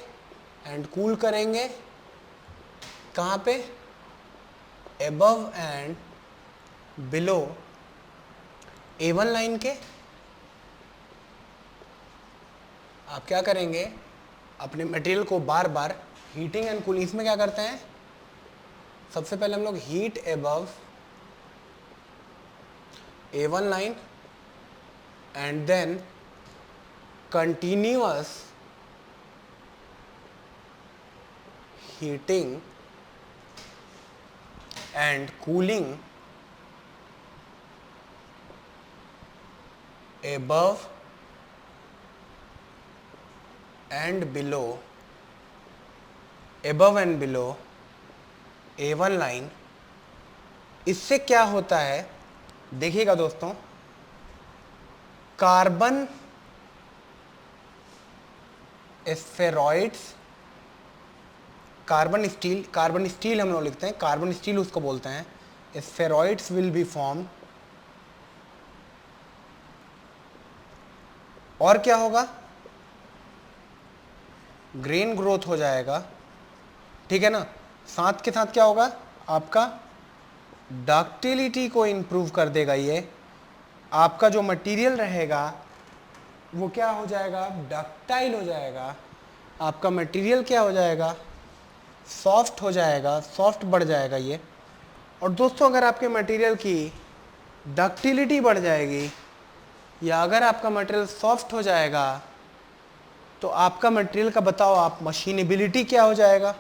[SPEAKER 1] एंड कूल करेंगे कहाँ पे, above and below A1 line के। आप क्या करेंगे, अपने मटेरियल को बार बार हीटिंग एंड कूलिंग, इसमें क्या करते हैं, सबसे पहले हम लोग heat above A1 line and then continuous heating and cooling above and below A1 line. इससे क्या होता है देखिएगा दोस्तों, कार्बन स्फेरॉइड्स, कार्बन स्टील हम लोग लिखते हैं, कार्बन स्टील उसको बोलते हैं, स्फेरॉइड्स विल बी फॉर्म। और क्या होगा, ग्रेन ग्रोथ हो जाएगा, ठीक है ना। साथ के साथ क्या होगा, आपका डक्टिलिटी को इंप्रूव कर देगा। ये आपका जो मटेरियल रहेगा वो क्या हो जाएगा, डक्टाइल हो जाएगा। आपका मटेरियल क्या हो जाएगा, सॉफ्ट हो जाएगा, सॉफ्ट बढ़ जाएगा ये। और दोस्तों अगर आपके मटेरियल की डक्टिलिटी बढ़ जाएगी या अगर आपका मटेरियल सॉफ्ट हो जाएगा तो आपका मटेरियल का बताओ आप मशीनेबिलिटी क्या हो जाएगा,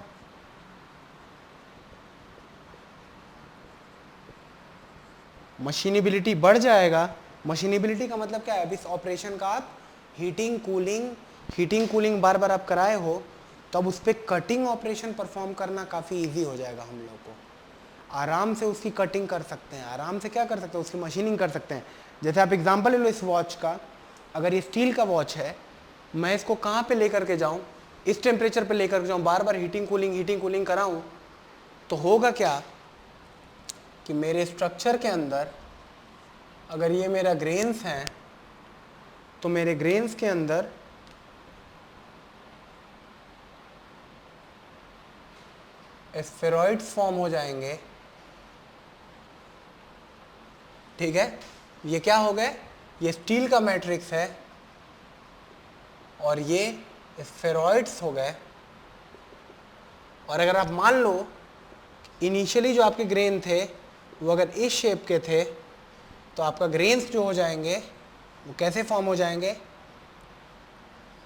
[SPEAKER 1] मशीनेबिलिटी बढ़ जाएगा। मशीनेबिलिटी का मतलब क्या है, अब इस ऑपरेशन का आप हीटिंग कूलिंग बार बार आप कराए हो तो अब उस पर कटिंग ऑपरेशन परफॉर्म करना काफ़ी इजी हो जाएगा। हम लोग को आराम से उसकी कटिंग कर सकते हैं, आराम से क्या कर सकते हैं, उसकी मशीनिंग कर सकते हैं। जैसे आप एग्जांपल ले लो इस वॉच का, अगर ये स्टील का वॉच है, मैं इसको कहाँ पे लेकर के जाऊँ, इस टेम्परेचर पे लेकर के जाऊँ, बार बार हीटिंग कूलिंग कराऊँ, तो होगा क्या कि मेरे स्ट्रक्चर के अंदर अगर ये मेरा ग्रेन्स हैं तो मेरे ग्रेन्स के अंदर स्फेरॉइड्स फॉर्म हो जाएंगे, ठीक है। ये क्या हो गए, ये स्टील का मैट्रिक्स है और ये स्फेरॉइड्स हो गए। और अगर आप मान लो इनिशियली जो आपके ग्रेन थे वो अगर इस शेप के थे तो आपका ग्रेन्स जो हो जाएंगे वो कैसे फॉर्म हो जाएंगे,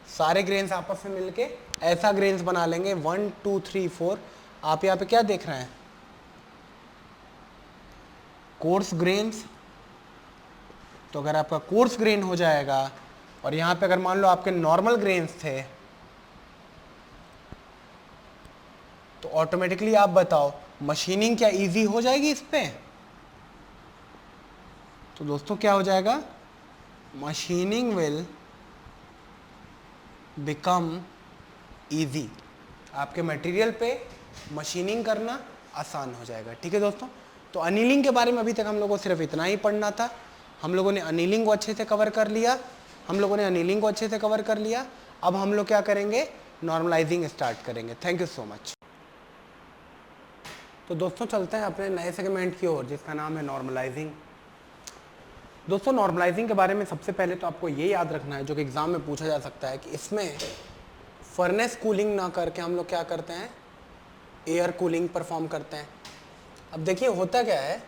[SPEAKER 1] सारे ग्रेन्स आपस में मिलके ऐसा ग्रेन्स बना लेंगे 1 2 3 4। आप यहाँ पे क्या देख रहे हैं, कोर्स ग्रेन्स। तो अगर आपका कोर्स ग्रेन हो जाएगा और यहाँ पे अगर मान लो आपके नॉर्मल ग्रेन्स थे तो ऑटोमेटिकली आप बताओ मशीनिंग क्या इजी हो जाएगी इस पे। तो दोस्तों क्या हो जाएगा, मशीनिंग विल बिकम इजी। आपके मटेरियल पे मशीनिंग करना आसान हो जाएगा, ठीक है दोस्तों। तो अनिलिंग के बारे में अभी तक हम लोगों को सिर्फ इतना ही पढ़ना था। हम लोगों ने अनिलिंग को अच्छे से कवर कर लिया। अब हम लोग क्या करेंगे, नॉर्मलाइजिंग स्टार्ट करेंगे। Thank you so much. तो दोस्तों चलते हैं अपने नए सेगमेंट की ओर जिसका नाम है नॉर्मलाइजिंग। दोस्तों नॉर्मलाइजिंग के बारे में सबसे पहले तो आपको ये याद रखना है, जो कि एग्जाम में पूछा जा सकता है, कि इसमें फर्नेस कूलिंग ना करके हम लोग क्या करते हैं, एयर कूलिंग परफॉर्म करते हैं। अब देखिए होता क्या है,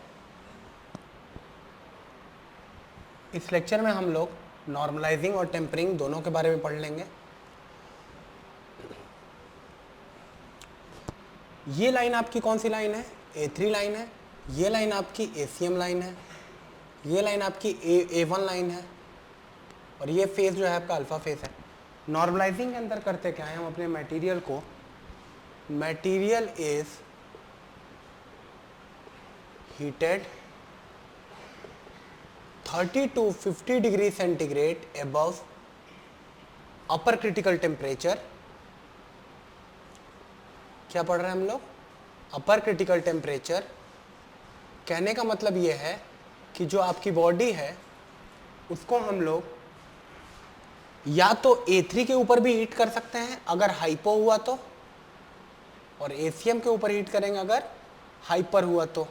[SPEAKER 1] इस लेक्चर में हम लोग नॉर्मलाइजिंग और टेम्परिंग दोनों के बारे में पढ़ लेंगे। ये लाइन आपकी कौन सी लाइन है, A3 लाइन है। ये लाइन आपकी ACM लाइन है। ये लाइन आपकी A1 लाइन है और ये फेस जो है आपका अल्फा फेस है। नॉर्मलाइजिंग के अंदर करते क्या है, हम अपने मटेरियल को, material is heated 30 to 50 degree centigrade above upper critical temperature, क्या पढ़ रहे हैं हम लोग, अपर क्रिटिकल टेम्परेचर। कहने का मतलब ये है कि जो आपकी बॉडी है उसको हम लोग या तो A3 के ऊपर भी हीट कर सकते हैं अगर हाइपो हुआ तो, और ACM के ऊपर हीट करेंगे अगर हाइपर हुआ तो।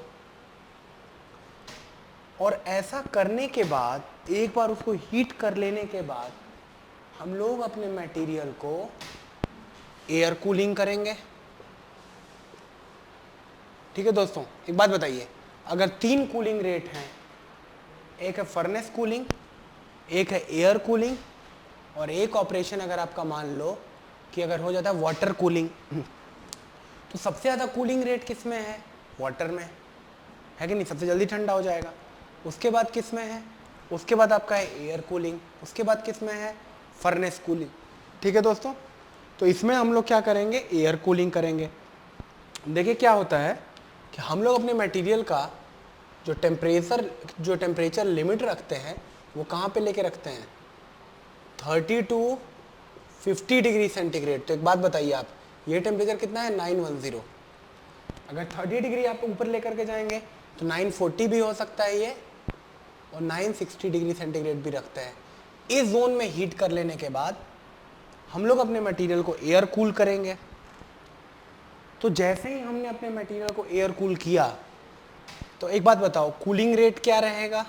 [SPEAKER 1] और ऐसा करने के बाद एक बार उसको हीट कर लेने के बाद हम लोग अपने मटेरियल को एयर कूलिंग करेंगे। ठीक है दोस्तों, एक बात बताइए, अगर 3 कूलिंग रेट हैं, एक है फर्नेस कूलिंग, एक है एयर कूलिंग, और एक ऑपरेशन अगर आपका मान लो कि अगर हो जाता है वाटर कूलिंग, तो सबसे ज़्यादा कूलिंग रेट किस में है, वाटर में है कि नहीं, सबसे जल्दी ठंडा हो जाएगा। उसके बाद किस में है, उसके बाद आपका है एयर कूलिंग, उसके बाद किस में है, फर्नेस कूलिंग। ठीक है दोस्तों, तो इसमें हम लोग क्या करेंगे, एयर कूलिंग करेंगे। देखिए क्या होता है कि हम लोग अपने मटेरियल का जो टेम्परेचर लिमिट रखते हैं वो कहाँ पे लेके रखते हैं, 30 to 50 डिग्री सेंटीग्रेड। तो एक बात बताइए आप, ये टेम्परेचर कितना है, 910। अगर 30 डिग्री आप ऊपर लेकर के जाएंगे तो 940 भी हो सकता है ये, और 960 डिग्री सेंटीग्रेड भी रखते हैं। इस जोन में हीट कर लेने के बाद हम लोग अपने मटेरियल को एयर कूल करेंगे। तो जैसे ही हमने अपने मटेरियल को एयर कूल किया, तो एक बात बताओ, कूलिंग रेट क्या रहेगा,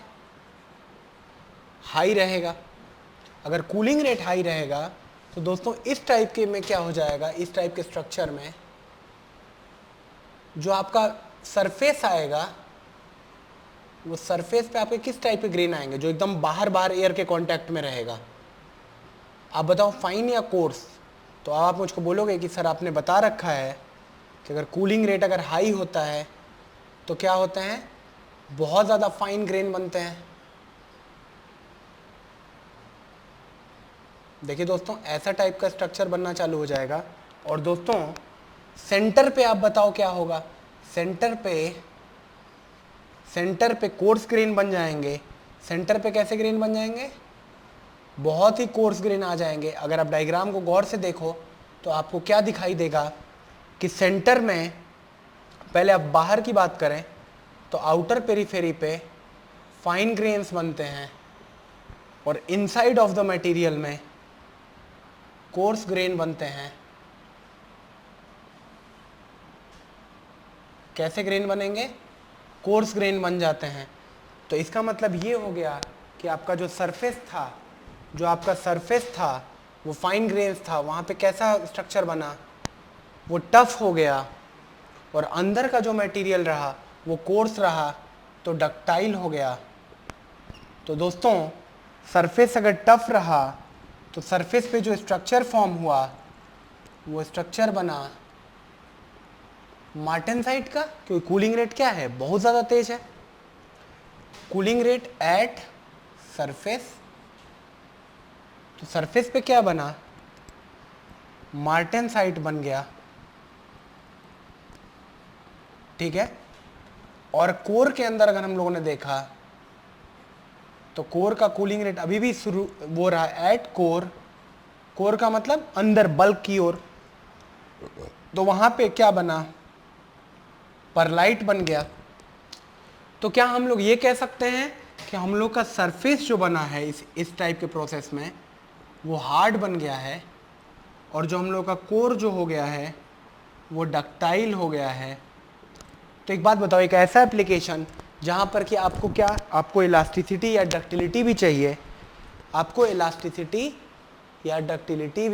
[SPEAKER 1] हाई रहेगा। अगर कूलिंग रेट हाई रहेगा तो दोस्तों इस टाइप के में क्या हो जाएगा, इस टाइप के स्ट्रक्चर में जो आपका सरफेस आएगा, वो सरफेस पे आपके किस टाइप के ग्रेन आएंगे, जो एकदम बाहर बाहर एयर के कांटेक्ट में रहेगा। आप बताओ फाइन या कोर्स। तो आप मुझको बोलोगे कि सर आपने बता रखा है कि अगर कूलिंग रेट अगर हाई होता है तो क्या होते हैं, बहुत ज़्यादा फाइन ग्रेन बनते हैं। देखिए दोस्तों, ऐसा टाइप का स्ट्रक्चर बनना चालू हो जाएगा। और दोस्तों सेंटर पे आप बताओ क्या होगा, सेंटर पे कोर्स ग्रेन बन जाएंगे। सेंटर पे कैसे ग्रेन बन जाएंगे, बहुत ही कोर्स ग्रेन आ जाएंगे। अगर आप डायग्राम को गौर से देखो तो आपको क्या दिखाई देगा कि सेंटर में, पहले आप बाहर की बात करें तो आउटर पेरिफेरी पे फाइन ग्रेन्स बनते हैं, और इनसाइड ऑफ द मटेरियल में कोर्स ग्रेन बनते हैं। कैसे ग्रेन बनेंगे, कोर्स ग्रेन बन जाते हैं। तो इसका मतलब ये हो गया कि आपका जो सरफेस था वो फाइन ग्रेन्स था, वहाँ पे कैसा स्ट्रक्चर बना, वो टफ हो गया, और अंदर का जो मटेरियल रहा वो कोर्स रहा, तो डक्टाइल हो गया। तो दोस्तों सरफेस अगर टफ रहा तो सरफेस पे जो स्ट्रक्चर फॉर्म हुआ वो स्ट्रक्चर बना मार्टेनसाइट का, क्योंकि कूलिंग रेट क्या है, बहुत ज़्यादा तेज है। कूलिंग रेट एट सरफेस, तो सरफेस पे क्या बना, मार्टेनसाइट बन गया। ठीक है, और कोर के अंदर अगर हम लोगों ने देखा तो कोर का कूलिंग रेट अभी भी शुरू वो रहा एट कोर। कोर का मतलब अंदर बल्क की ओर, तो वहां पे क्या बना, परलाइट बन गया। तो क्या हम लोग ये कह सकते हैं कि हम लोग का सरफेस जो बना है इस टाइप के प्रोसेस में वो हार्ड बन गया है, और जो हम लोग का कोर जो हो गया है वो डक्टाइल हो गया है। तो एक बात बताओ, एक ऐसा एप्लीकेशन जहाँ पर कि आपको इलास्टिसिटी या डक्टिलिटी भी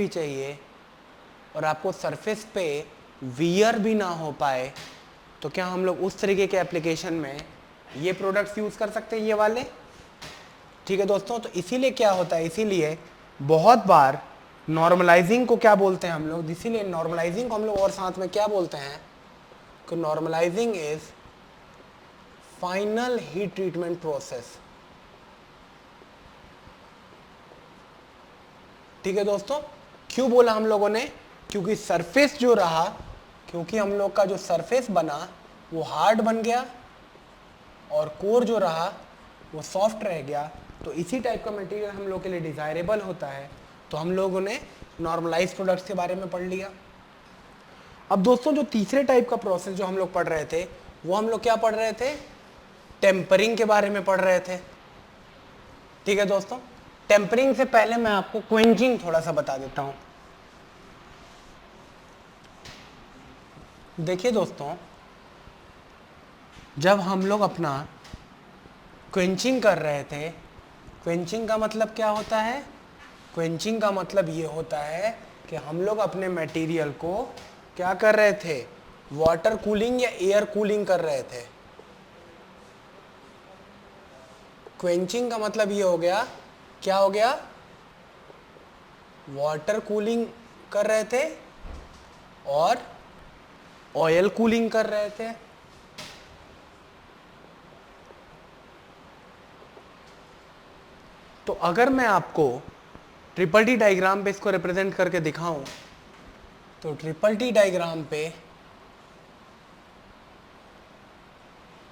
[SPEAKER 1] चाहिए, और आपको सरफेस पे वियर भी ना हो पाए, तो क्या हम लोग उस तरीके के एप्लीकेशन में ये प्रोडक्ट्स यूज़ कर सकते हैं, ये वाले। ठीक है दोस्तों, तो इसीलिए क्या होता है, इसीलिए बहुत बार नॉर्मलाइजिंग को क्या बोलते हैं हम लोग, इसीलिए नॉर्मलाइजिंग को हम लोग और साथ में क्या बोलते हैं कि normalising is final heat treatment process. ठीक है दोस्तों, क्यों बोला हम लोगों ने, क्योंकि सरफेस जो रहा, क्योंकि हम लोग का जो सरफेस बना वो हार्ड बन गया, और कोर जो रहा वो सॉफ्ट रह गया। तो इसी टाइप का मटेरियल हम लोग के लिए डिज़ायरेबल होता है। तो हम लोगों ने नॉर्मलाइज प्रोडक्ट्स के बारे में पढ़ लिया। अब दोस्तों जो तीसरे टाइप का प्रोसेस जो हम लोग पढ़ रहे थे, वो हम लोग क्या पढ़ रहे थे, टेम्परिंग के बारे में पढ़ रहे थे। ठीक है दोस्तों, टेम्परिंग से पहले मैं आपको क्वेंचिंग थोड़ा सा बता देता हूं। देखिए दोस्तों, जब हम लोग अपना क्वेंचिंग कर रहे थे, क्वेंचिंग का मतलब क्या होता है, क्वेंचिंग का मतलब ये होता है कि हम लोग अपने मटेरियल को क्या कर रहे थे, वाटर कूलिंग या एयर कूलिंग कर रहे थे। क्वेंचिंग का मतलब ये हो गया, क्या हो गया, वाटर कूलिंग कर रहे थे और ऑयल कूलिंग कर रहे थे। तो अगर मैं आपको ट्रिपल टी डायग्राम पे इसको रिप्रेजेंट करके दिखाऊं, तो ट्रिपल टी डायग्राम पे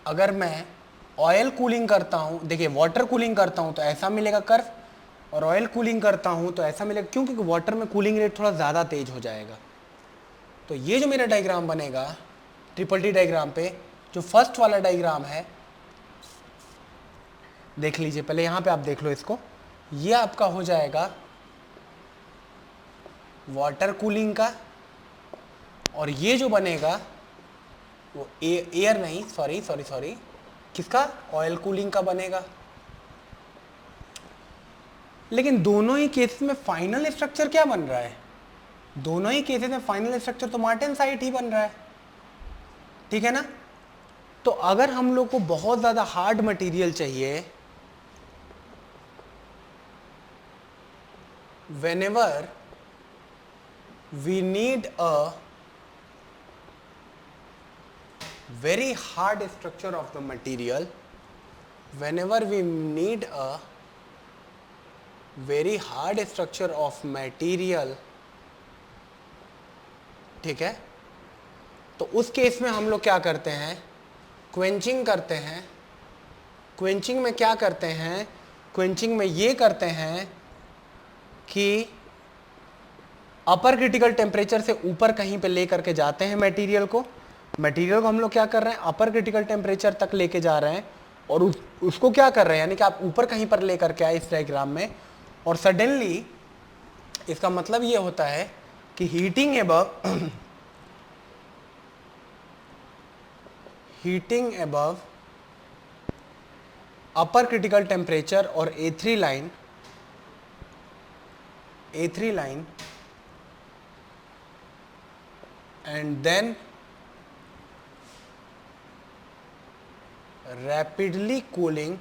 [SPEAKER 1] अगर मैं ऑयल कूलिंग करता हूं, देखिए वाटर कूलिंग करता हूं तो ऐसा मिलेगा कर्व, और ऑयल कूलिंग करता हूं तो ऐसा मिलेगा, क्योंकि वाटर में कूलिंग रेट थोड़ा ज़्यादा तेज हो जाएगा। तो ये जो मेरा डायग्राम बनेगा ट्रिपल टी डायग्राम पे, जो फर्स्ट वाला डायग्राम है, देख लीजिए पहले, यहाँ पे आप देख लो इसको, ये आपका हो जाएगा वाटर कूलिंग का, और ये जो बनेगा वो एयर नहीं, सॉरी, किसका, ऑयल कूलिंग का बनेगा। लेकिन दोनों ही केसेस में फाइनल स्ट्रक्चर क्या बन रहा है, दोनों ही केसेस में फाइनल स्ट्रक्चर तो मार्टेनसाइट ही बन रहा है। ठीक है ना। तो अगर हम लोग को बहुत ज्यादा हार्ड मटेरियल चाहिए, whenever we need a very hard structure of the material, whenever we need a very hard structure of material, ठीक है, तो उस केस में हम लोग क्या करते हैं, क्वेंचिंग करते हैं। क्वेंचिंग में क्या करते हैं, क्वेंचिंग में ये करते हैं कि अपर क्रिटिकल टेम्परेचर से ऊपर कहीं पे लेकर के जाते हैं मटेरियल को हम लोग क्या कर रहे हैं, अपर क्रिटिकल टेम्परेचर तक लेके जा रहे हैं, और उसको क्या कर रहे हैं, यानी कि आप ऊपर कहीं पर लेकर के आए इस डायग्राम में, और सडनली इसका मतलब ये होता है कि हीटिंग एबव अपर क्रिटिकल टेम्परेचर और A3 line and then rapidly cooling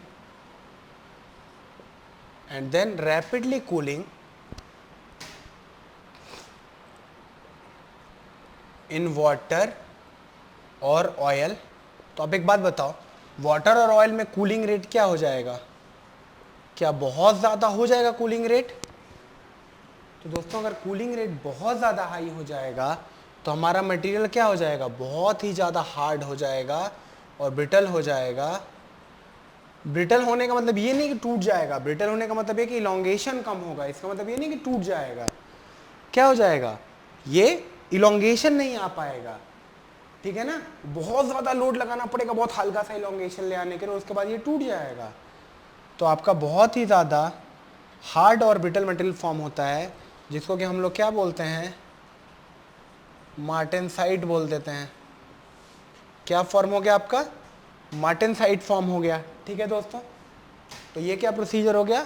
[SPEAKER 1] in water और ऑयल। तो आप एक बात बताओ, वाटर और ऑयल में कूलिंग रेट क्या हो जाएगा, क्या बहुत ज़्यादा हो जाएगा कूलिंग रेट। तो दोस्तों अगर कूलिंग रेट बहुत ज़्यादा हाई हो जाएगा तो हमारा मटेरियल क्या हो जाएगा, बहुत ही ज़्यादा हार्ड हो जाएगा और ब्रिटल हो जाएगा। ब्रिटल होने का मतलब ये नहीं कि टूट जाएगा, ब्रिटल होने का मतलब ये कि इलोंगेशन कम होगा। इसका मतलब ये नहीं कि टूट जाएगा, क्या हो जाएगा, ये इलोंगेशन नहीं आ पाएगा। ठीक है ना, बहुत ज़्यादा लोड लगाना पड़ेगा बहुत हल्का सा इलोंगेशन ले आने के लिए, उसके बाद ये टूट जाएगा। तो आपका बहुत ही ज़्यादा हार्ड और ब्रिटल मटेरियल फॉर्म होता है, जिसको कि हम लोग क्या बोलते हैं, मार्टेनसाइट बोल देते हैं। क्या फॉर्म हो गया आपका, मार्टेनसाइट फॉर्म हो गया। ठीक है दोस्तों, तो ये क्या प्रोसीजर हो गया,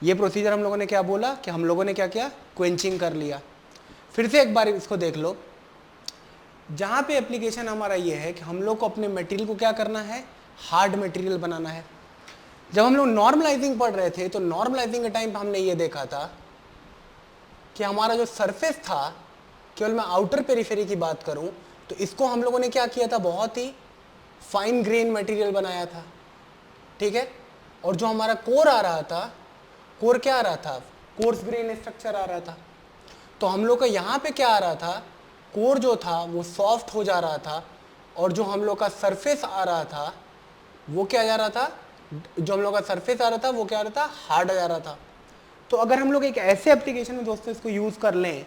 [SPEAKER 1] ये प्रोसीजर हम लोगों ने क्या बोला कि हम लोगों ने क्या किया, क्वेंचिंग कर लिया। फिर से एक बार इसको देख लो, जहाँ पे एप्लीकेशन हमारा ये है कि हम लोग को अपने मटेरियल को क्या करना है, हार्ड मटेरियल बनाना है। जब हम लोग नॉर्मलाइजिंग पढ़ रहे थे तो नॉर्मलाइजिंग के टाइम पे हमने ये देखा था कि हमारा जो सरफेस था, केवल मैं आउटर पेरिफेरी की बात करूं तो इसको हम लोगों ने क्या किया था, बहुत ही फाइन ग्रेन मटेरियल बनाया था। ठीक है, और जो हमारा कोर आ रहा था, कोर क्या आ रहा था, कोर्स ग्रेन स्ट्रक्चर आ रहा था। तो हम लोग का यहाँ पे क्या आ रहा था, कोर जो था वो सॉफ्ट हो जा रहा था, और जो हम लोग का सरफेस आ रहा था वो क्या जा रहा था, जो हम लोग का सरफेस आ रहा था वो क्या आ रहा था, हार्ड आ जा रहा था। तो अगर हम लोग एक ऐसे एप्लीकेशन में दोस्तों इसको यूज़ कर लें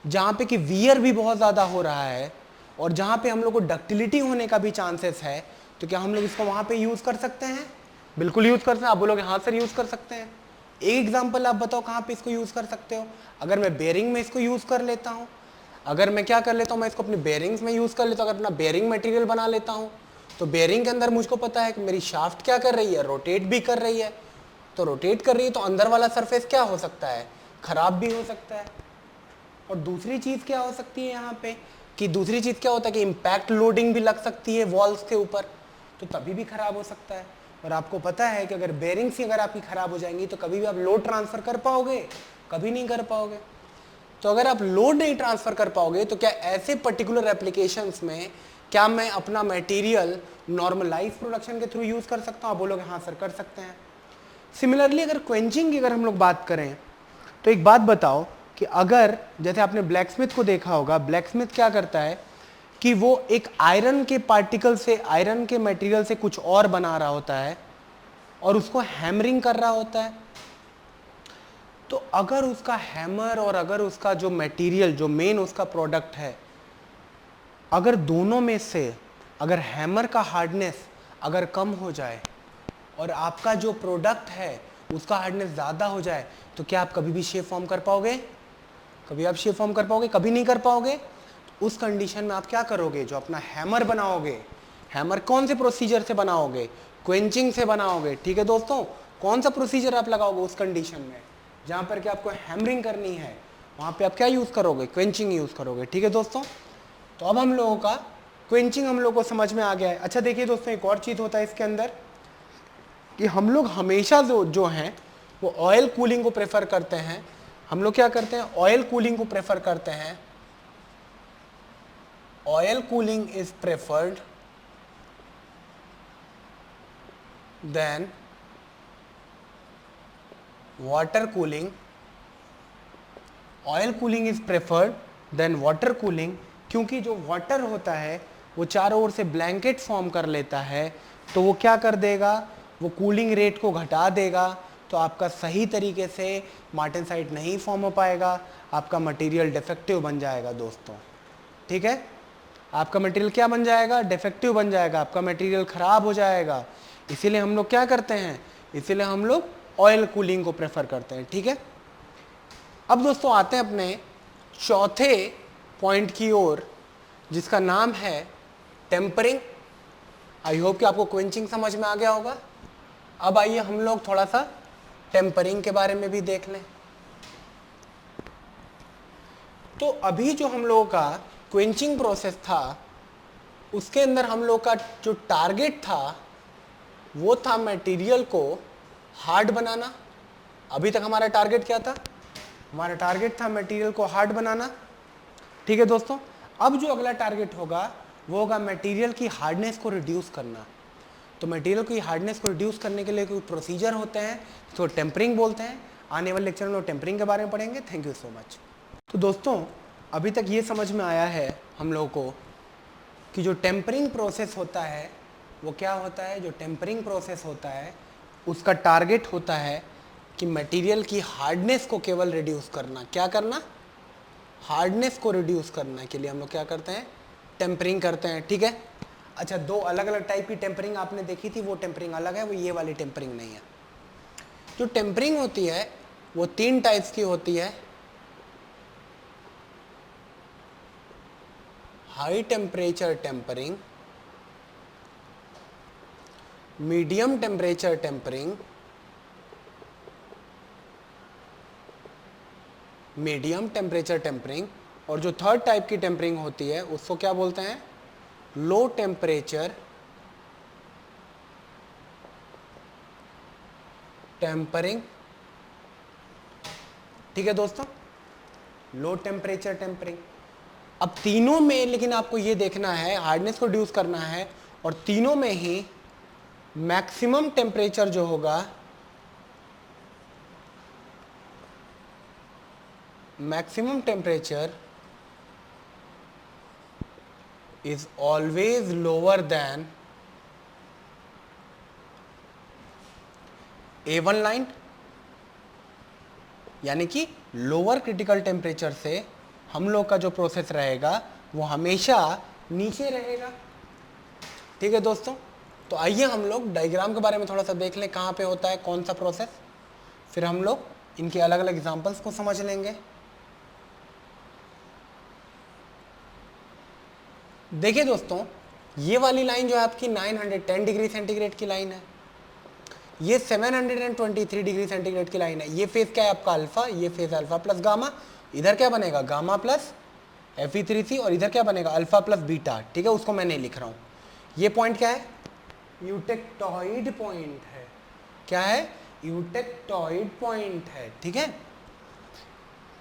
[SPEAKER 1] जहाँ पे कि वियर भी बहुत ज़्यादा हो रहा है और जहाँ पे हम लोग को डक्टिलिटी होने का भी चांसेस है, तो क्या हम लोग इसको वहाँ पे यूज़ कर सकते हैं? बिल्कुल यूज़ कर सकते हैं। आप बोलोगे हाँ सर यूज़ कर सकते हैं। एक एग्जाम्पल आप बताओ कहाँ पे इसको यूज़ कर सकते हो? अगर मैं बेयरिंग में इसको यूज़ कर लेता हूँ, अगर मैं क्या कर लेता हूँ, मैं इसको अपनी बेयरिंग्स में यूज़ कर लेता हूँ, अगर अपना बेयरिंग मटेरियल बना लेता हूँ, तो बेयरिंग के अंदर मुझको पता है कि मेरी शाफ्ट क्या कर रही है, रोटेट भी कर रही है। तो रोटेट कर रही है तो अंदर वाला सरफेस क्या हो सकता है, खराब भी हो सकता है। और दूसरी चीज़ क्या हो सकती है यहाँ पे, कि दूसरी चीज़ क्या होता है कि इम्पैक्ट लोडिंग भी लग सकती है वॉल्स के ऊपर, तो तभी भी खराब हो सकता है। और आपको पता है कि अगर बेयरिंग्स ही अगर आपकी खराब हो जाएंगी तो कभी भी आप लोड ट्रांसफ़र कर पाओगे, कभी नहीं कर पाओगे। तो अगर आप लोड नहीं ट्रांसफ़र कर पाओगे तो क्या ऐसे पर्टिकुलर एप्लीकेशंस में क्या मैं अपना मटेरियल नॉर्मलाइज प्रोडक्शन के थ्रू यूज़ कर सकता हूँ? आप बोलोगे हाँ सर कर सकते हैं। सिमिलरली अगर क्वेंचिंग की अगर हम लोग बात करें तो एक बात बताओ कि अगर जैसे आपने ब्लैक स्मिथ को देखा होगा, ब्लैक स्मिथ क्या करता है कि वो एक आयरन के पार्टिकल से, आयरन के मटेरियल से कुछ और बना रहा होता है और उसको हैमरिंग कर रहा होता है। तो अगर उसका हैमर और अगर उसका जो मटेरियल, जो मेन उसका प्रोडक्ट है, अगर दोनों में से अगर हैमर का हार्डनेस अगर कम हो जाए और आपका जो प्रोडक्ट है उसका हार्डनेस ज़्यादा हो जाए, तो क्या आप कभी भी शेप फॉर्म कर पाओगे? कभी आप शेप फॉर्म कर पाओगे? कभी नहीं कर पाओगे। उस कंडीशन में आप क्या करोगे, जो अपना हैमर बनाओगे, हैमर कौन से प्रोसीजर से बनाओगे? क्वेंचिंग से बनाओगे। ठीक है दोस्तों, कौन सा प्रोसीजर आप लगाओगे उस कंडीशन में जहाँ पर कि आपको हैमरिंग करनी है, वहाँ पे आप क्या यूज़ करोगे? क्वेंचिंग यूज़ करोगे। ठीक है दोस्तों, तो अब हम लोगों का क्वेंचिंग हम लोग को समझ में आ गया है। अच्छा देखिए दोस्तों, एक और चीज़ होता है इसके अंदर कि हम लोग हमेशा जो हैं वो ऑयल कूलिंग को प्रेफर करते हैं। हम लोग क्या करते हैं, ऑयल कूलिंग को प्रेफर करते हैं। Oil cooling is preferred than water cooling. Oil cooling is preferred than water cooling, क्योंकि जो वाटर होता है वो चारों ओर से ब्लैंकेट फॉर्म कर लेता है, तो वो क्या कर देगा, वो कूलिंग रेट को घटा देगा, तो आपका सही तरीके से मार्टेनसाइट नहीं फॉर्म हो पाएगा, आपका मटेरियल डिफेक्टिव बन जाएगा दोस्तों। ठीक है, आपका मटेरियल क्या बन जाएगा, डिफेक्टिव बन जाएगा, आपका मटेरियल खराब हो जाएगा। इसीलिए हम लोग क्या करते हैं, इसीलिए हम लोग ऑयल कूलिंग को प्रेफर करते हैं। ठीक है, अब दोस्तों आते हैं अपने चौथे पॉइंट की ओर, जिसका नाम है टेम्परिंग। आई होप कि आपको क्वेंचिंग समझ में आ गया होगा। अब आइए हम लोग थोड़ा सा टेम्परिंग के बारे में भी देख लें। तो अभी जो हम लोगों का क्वेंचिंग प्रोसेस था, उसके अंदर हम लोग का जो टारगेट था वो था मटेरियल को हार्ड बनाना। अभी तक हमारा टारगेट क्या था, हमारा टारगेट था मटेरियल को हार्ड बनाना। ठीक है दोस्तों, अब जो अगला टारगेट होगा वो होगा मटेरियल की हार्डनेस को रिड्यूस करना। तो मटेरियल की हार्डनेस को रिड्यूस करने के लिए कोई प्रोसीजर होते हैं, तो टेम्परिंग बोलते हैं। आने वाले लेक्चर में टेम्परिंग के बारे में पढ़ेंगे। Thank you so much. तो दोस्तों अभी तक ये समझ में आया है हम लोगों को कि जो टेम्परिंग प्रोसेस होता है वो क्या होता है। जो टेम्परिंग प्रोसेस होता है उसका टारगेट होता है कि मटेरियल की हार्डनेस को केवल रिड्यूस करना। क्या करना, हार्डनेस को रिड्यूस करने के लिए हम लोग क्या करते हैं, टेम्परिंग करते हैं। ठीक है, अच्छा दो अलग अलग टाइप की टेम्परिंग आपने देखी थी, वो टेम्परिंग अलग है, वो ये वाली टेम्परिंग नहीं है। जो टेम्परिंग होती है वो 3 टाइप्स की होती है। High temperature tempering, medium temperature tempering, medium temperature tempering, और जो थर्ड टाइप की टेम्परिंग होती है उसको क्या बोलते हैं, लो टेम्परेचर टेम्परिंग। ठीक है दोस्तों, लो टेम्परेचर टेम्परिंग। अब तीनों में लेकिन आपको ये देखना है, हार्डनेस को रिड्यूस करना है, और तीनों में ही मैक्सिमम टेम्परेचर जो होगा, maximum temperature is always lower than A1 line यानी कि लोअर क्रिटिकल टेम्परेचर से हम लोग का जो प्रोसेस रहेगा वो हमेशा नीचे रहेगा। ठीक है दोस्तों, तो आइए हम लोग डायग्राम के बारे में थोड़ा सा देख लें, कहाँ पे होता है कौन सा प्रोसेस, फिर हम लोग इनके अलग अलग एग्जांपल्स को समझ लेंगे। देखिए दोस्तों, ये वाली लाइन जो है आपकी 910 डिग्री सेंटीग्रेड की लाइन है, ये 723 डिग्री सेंटीग्रेड की लाइन है। ये फेज क्या है आपका अल्फा, ये फेज अल्फा प्लस गामा, इधर क्या बनेगा गामा प्लस Fe3C, और इधर क्या बनेगा अल्फा प्लस बीटा। ठीक है, उसको मैं नहीं लिख रहा हूँ। ये पॉइंट क्या है, यूटेक्टॉइड पॉइंट है। क्या है, यूटेक्टॉइड पॉइंट है। ठीक है,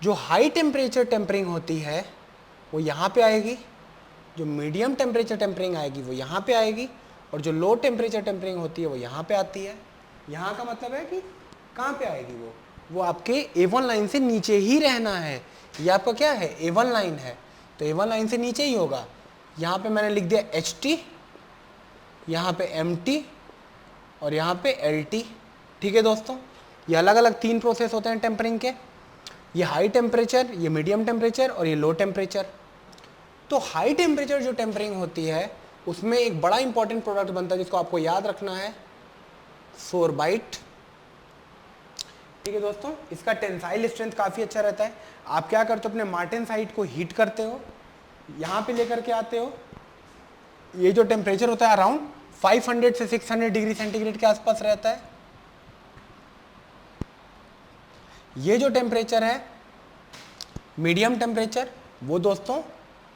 [SPEAKER 1] जो हाई टेम्परेचर टेम्परिंग होती है वो यहाँ पे आएगी, जो मीडियम टेम्परेचर टेम्परिंग आएगी वो यहाँ पे आएगी, और जो लो टेम्परेचर टेम्परिंग होती है वो यहाँ पे आती है। यहाँ का मतलब है कि कहाँ पे आएगी वो आपके A1 लाइन से नीचे ही रहना है। ये आपका क्या है, A1 लाइन है, तो A1 लाइन से नीचे ही होगा। यहाँ पे मैंने लिख दिया HT, यहाँ पे MT और यहाँ पे LT। ठीक है दोस्तों, ये अलग अलग 3 प्रोसेस होते हैं टेम्परिंग के, ये हाई टेम्परेचर, ये मीडियम टेम्परेचर और ये लो टेम्परेचर। तो हाई टेम्परेचर जो टेम्परिंग होती है उसमें एक बड़ा इंपॉर्टेंट प्रोडक्ट बनता है जिसको आपको याद रखना है, सोरबाइट। ठीक है दोस्तों, इसका टेंसाइल स्ट्रेंथ काफ़ी अच्छा रहता है। आप क्या करते हो, अपने मार्टेनसाइट को हीट करते हो, यहाँ पे लेकर के आते हो, ये जो टेम्परेचर होता है अराउंड 500 से 600 डिग्री सेंटीग्रेड के आसपास रहता है। ये जो टेम्परेचर है मीडियम टेम्परेचर, वो दोस्तों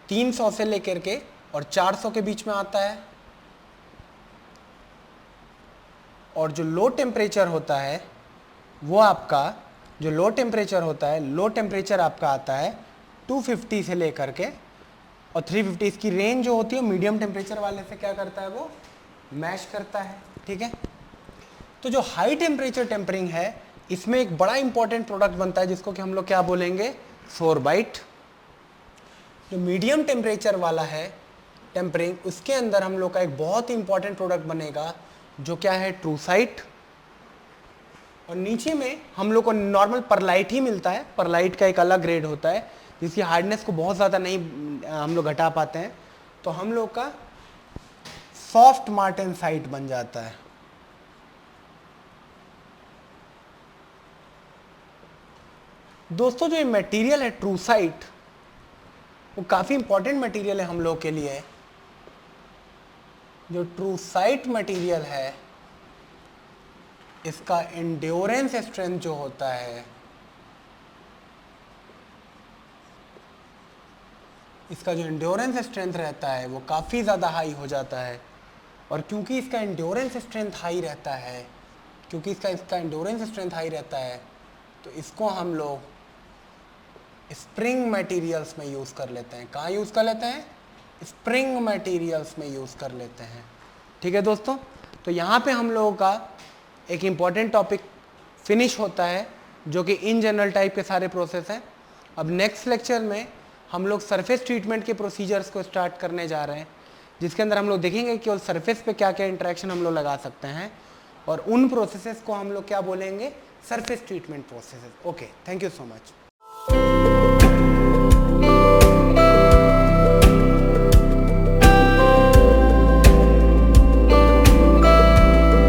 [SPEAKER 1] 300 से लेकर के और 400 के बीच में आता है। और जो लो टेम्परेचर होता है वो आपका, जो लो टेम्परेचर होता है, लो टेम्परेचर आपका आता है 250 से लेकर के और 350। इसकी रेंज जो होती है मीडियम टेम्परेचर वाले से क्या करता है, वो मैच करता है। ठीक है, तो जो हाई टेम्परेचर टेम्परिंग है इसमें एक बड़ा इंपॉर्टेंट प्रोडक्ट बनता है जिसको कि हम लोग क्या बोलेंगे, सोरबाइट। जो मीडियम टेम्परेचर वाला है टेम्परिंग, उसके अंदर हम लोग का एक बहुत ही इंपॉर्टेंट प्रोडक्ट बनेगा जो क्या है, ट्रूसाइट। और नीचे में हम लोग को नॉर्मल परलाइट ही मिलता है। परलाइट का एक अलग ग्रेड होता है जिसकी हार्डनेस को बहुत ज़्यादा नहीं हम लोग घटा पाते हैं, तो हम लोग का सॉफ्ट मार्टेनसाइट बन जाता है। दोस्तों, जो ये मटेरियल है ट्रूसाइट, वो काफ़ी इंपॉर्टेंट मटेरियल है हम लोग के लिए। जो ट्रूसाइट मटेरियल है इसका एंड्योरेंस स्ट्रेंथ जो होता है, इसका जो एंड्योरेंस स्ट्रेंथ रहता है वो काफ़ी ज़्यादा हाई हो जाता है। और क्योंकि इसका एंड्योरेंस स्ट्रेंथ हाई रहता है, क्योंकि इसका एंड्योरेंस स्ट्रेंथ हाई रहता है, तो इसको हम लोग स्प्रिंग मटेरियल्स में यूज़ कर लेते हैं। कहाँ यूज़ कर लेते हैं, स्प्रिंग मटेरियल्स में यूज़ कर लेते हैं। ठीक है दोस्तों, तो यहाँ पे हम लोगों का एक इम्पॉर्टेंट टॉपिक फिनिश होता है जो कि इन जनरल टाइप के सारे प्रोसेस हैं। अब नेक्स्ट लेक्चर में हम लोग सरफेस ट्रीटमेंट के प्रोसीजर्स को स्टार्ट करने जा रहे हैं, जिसके अंदर हम लोग देखेंगे कि केवल सरफेस पे क्या क्या इंटरेक्शन हम लोग लगा सकते हैं, और उन प्रोसेसेस को हम लोग क्या बोलेंगे, surface treatment processes. Okay, thank you so much.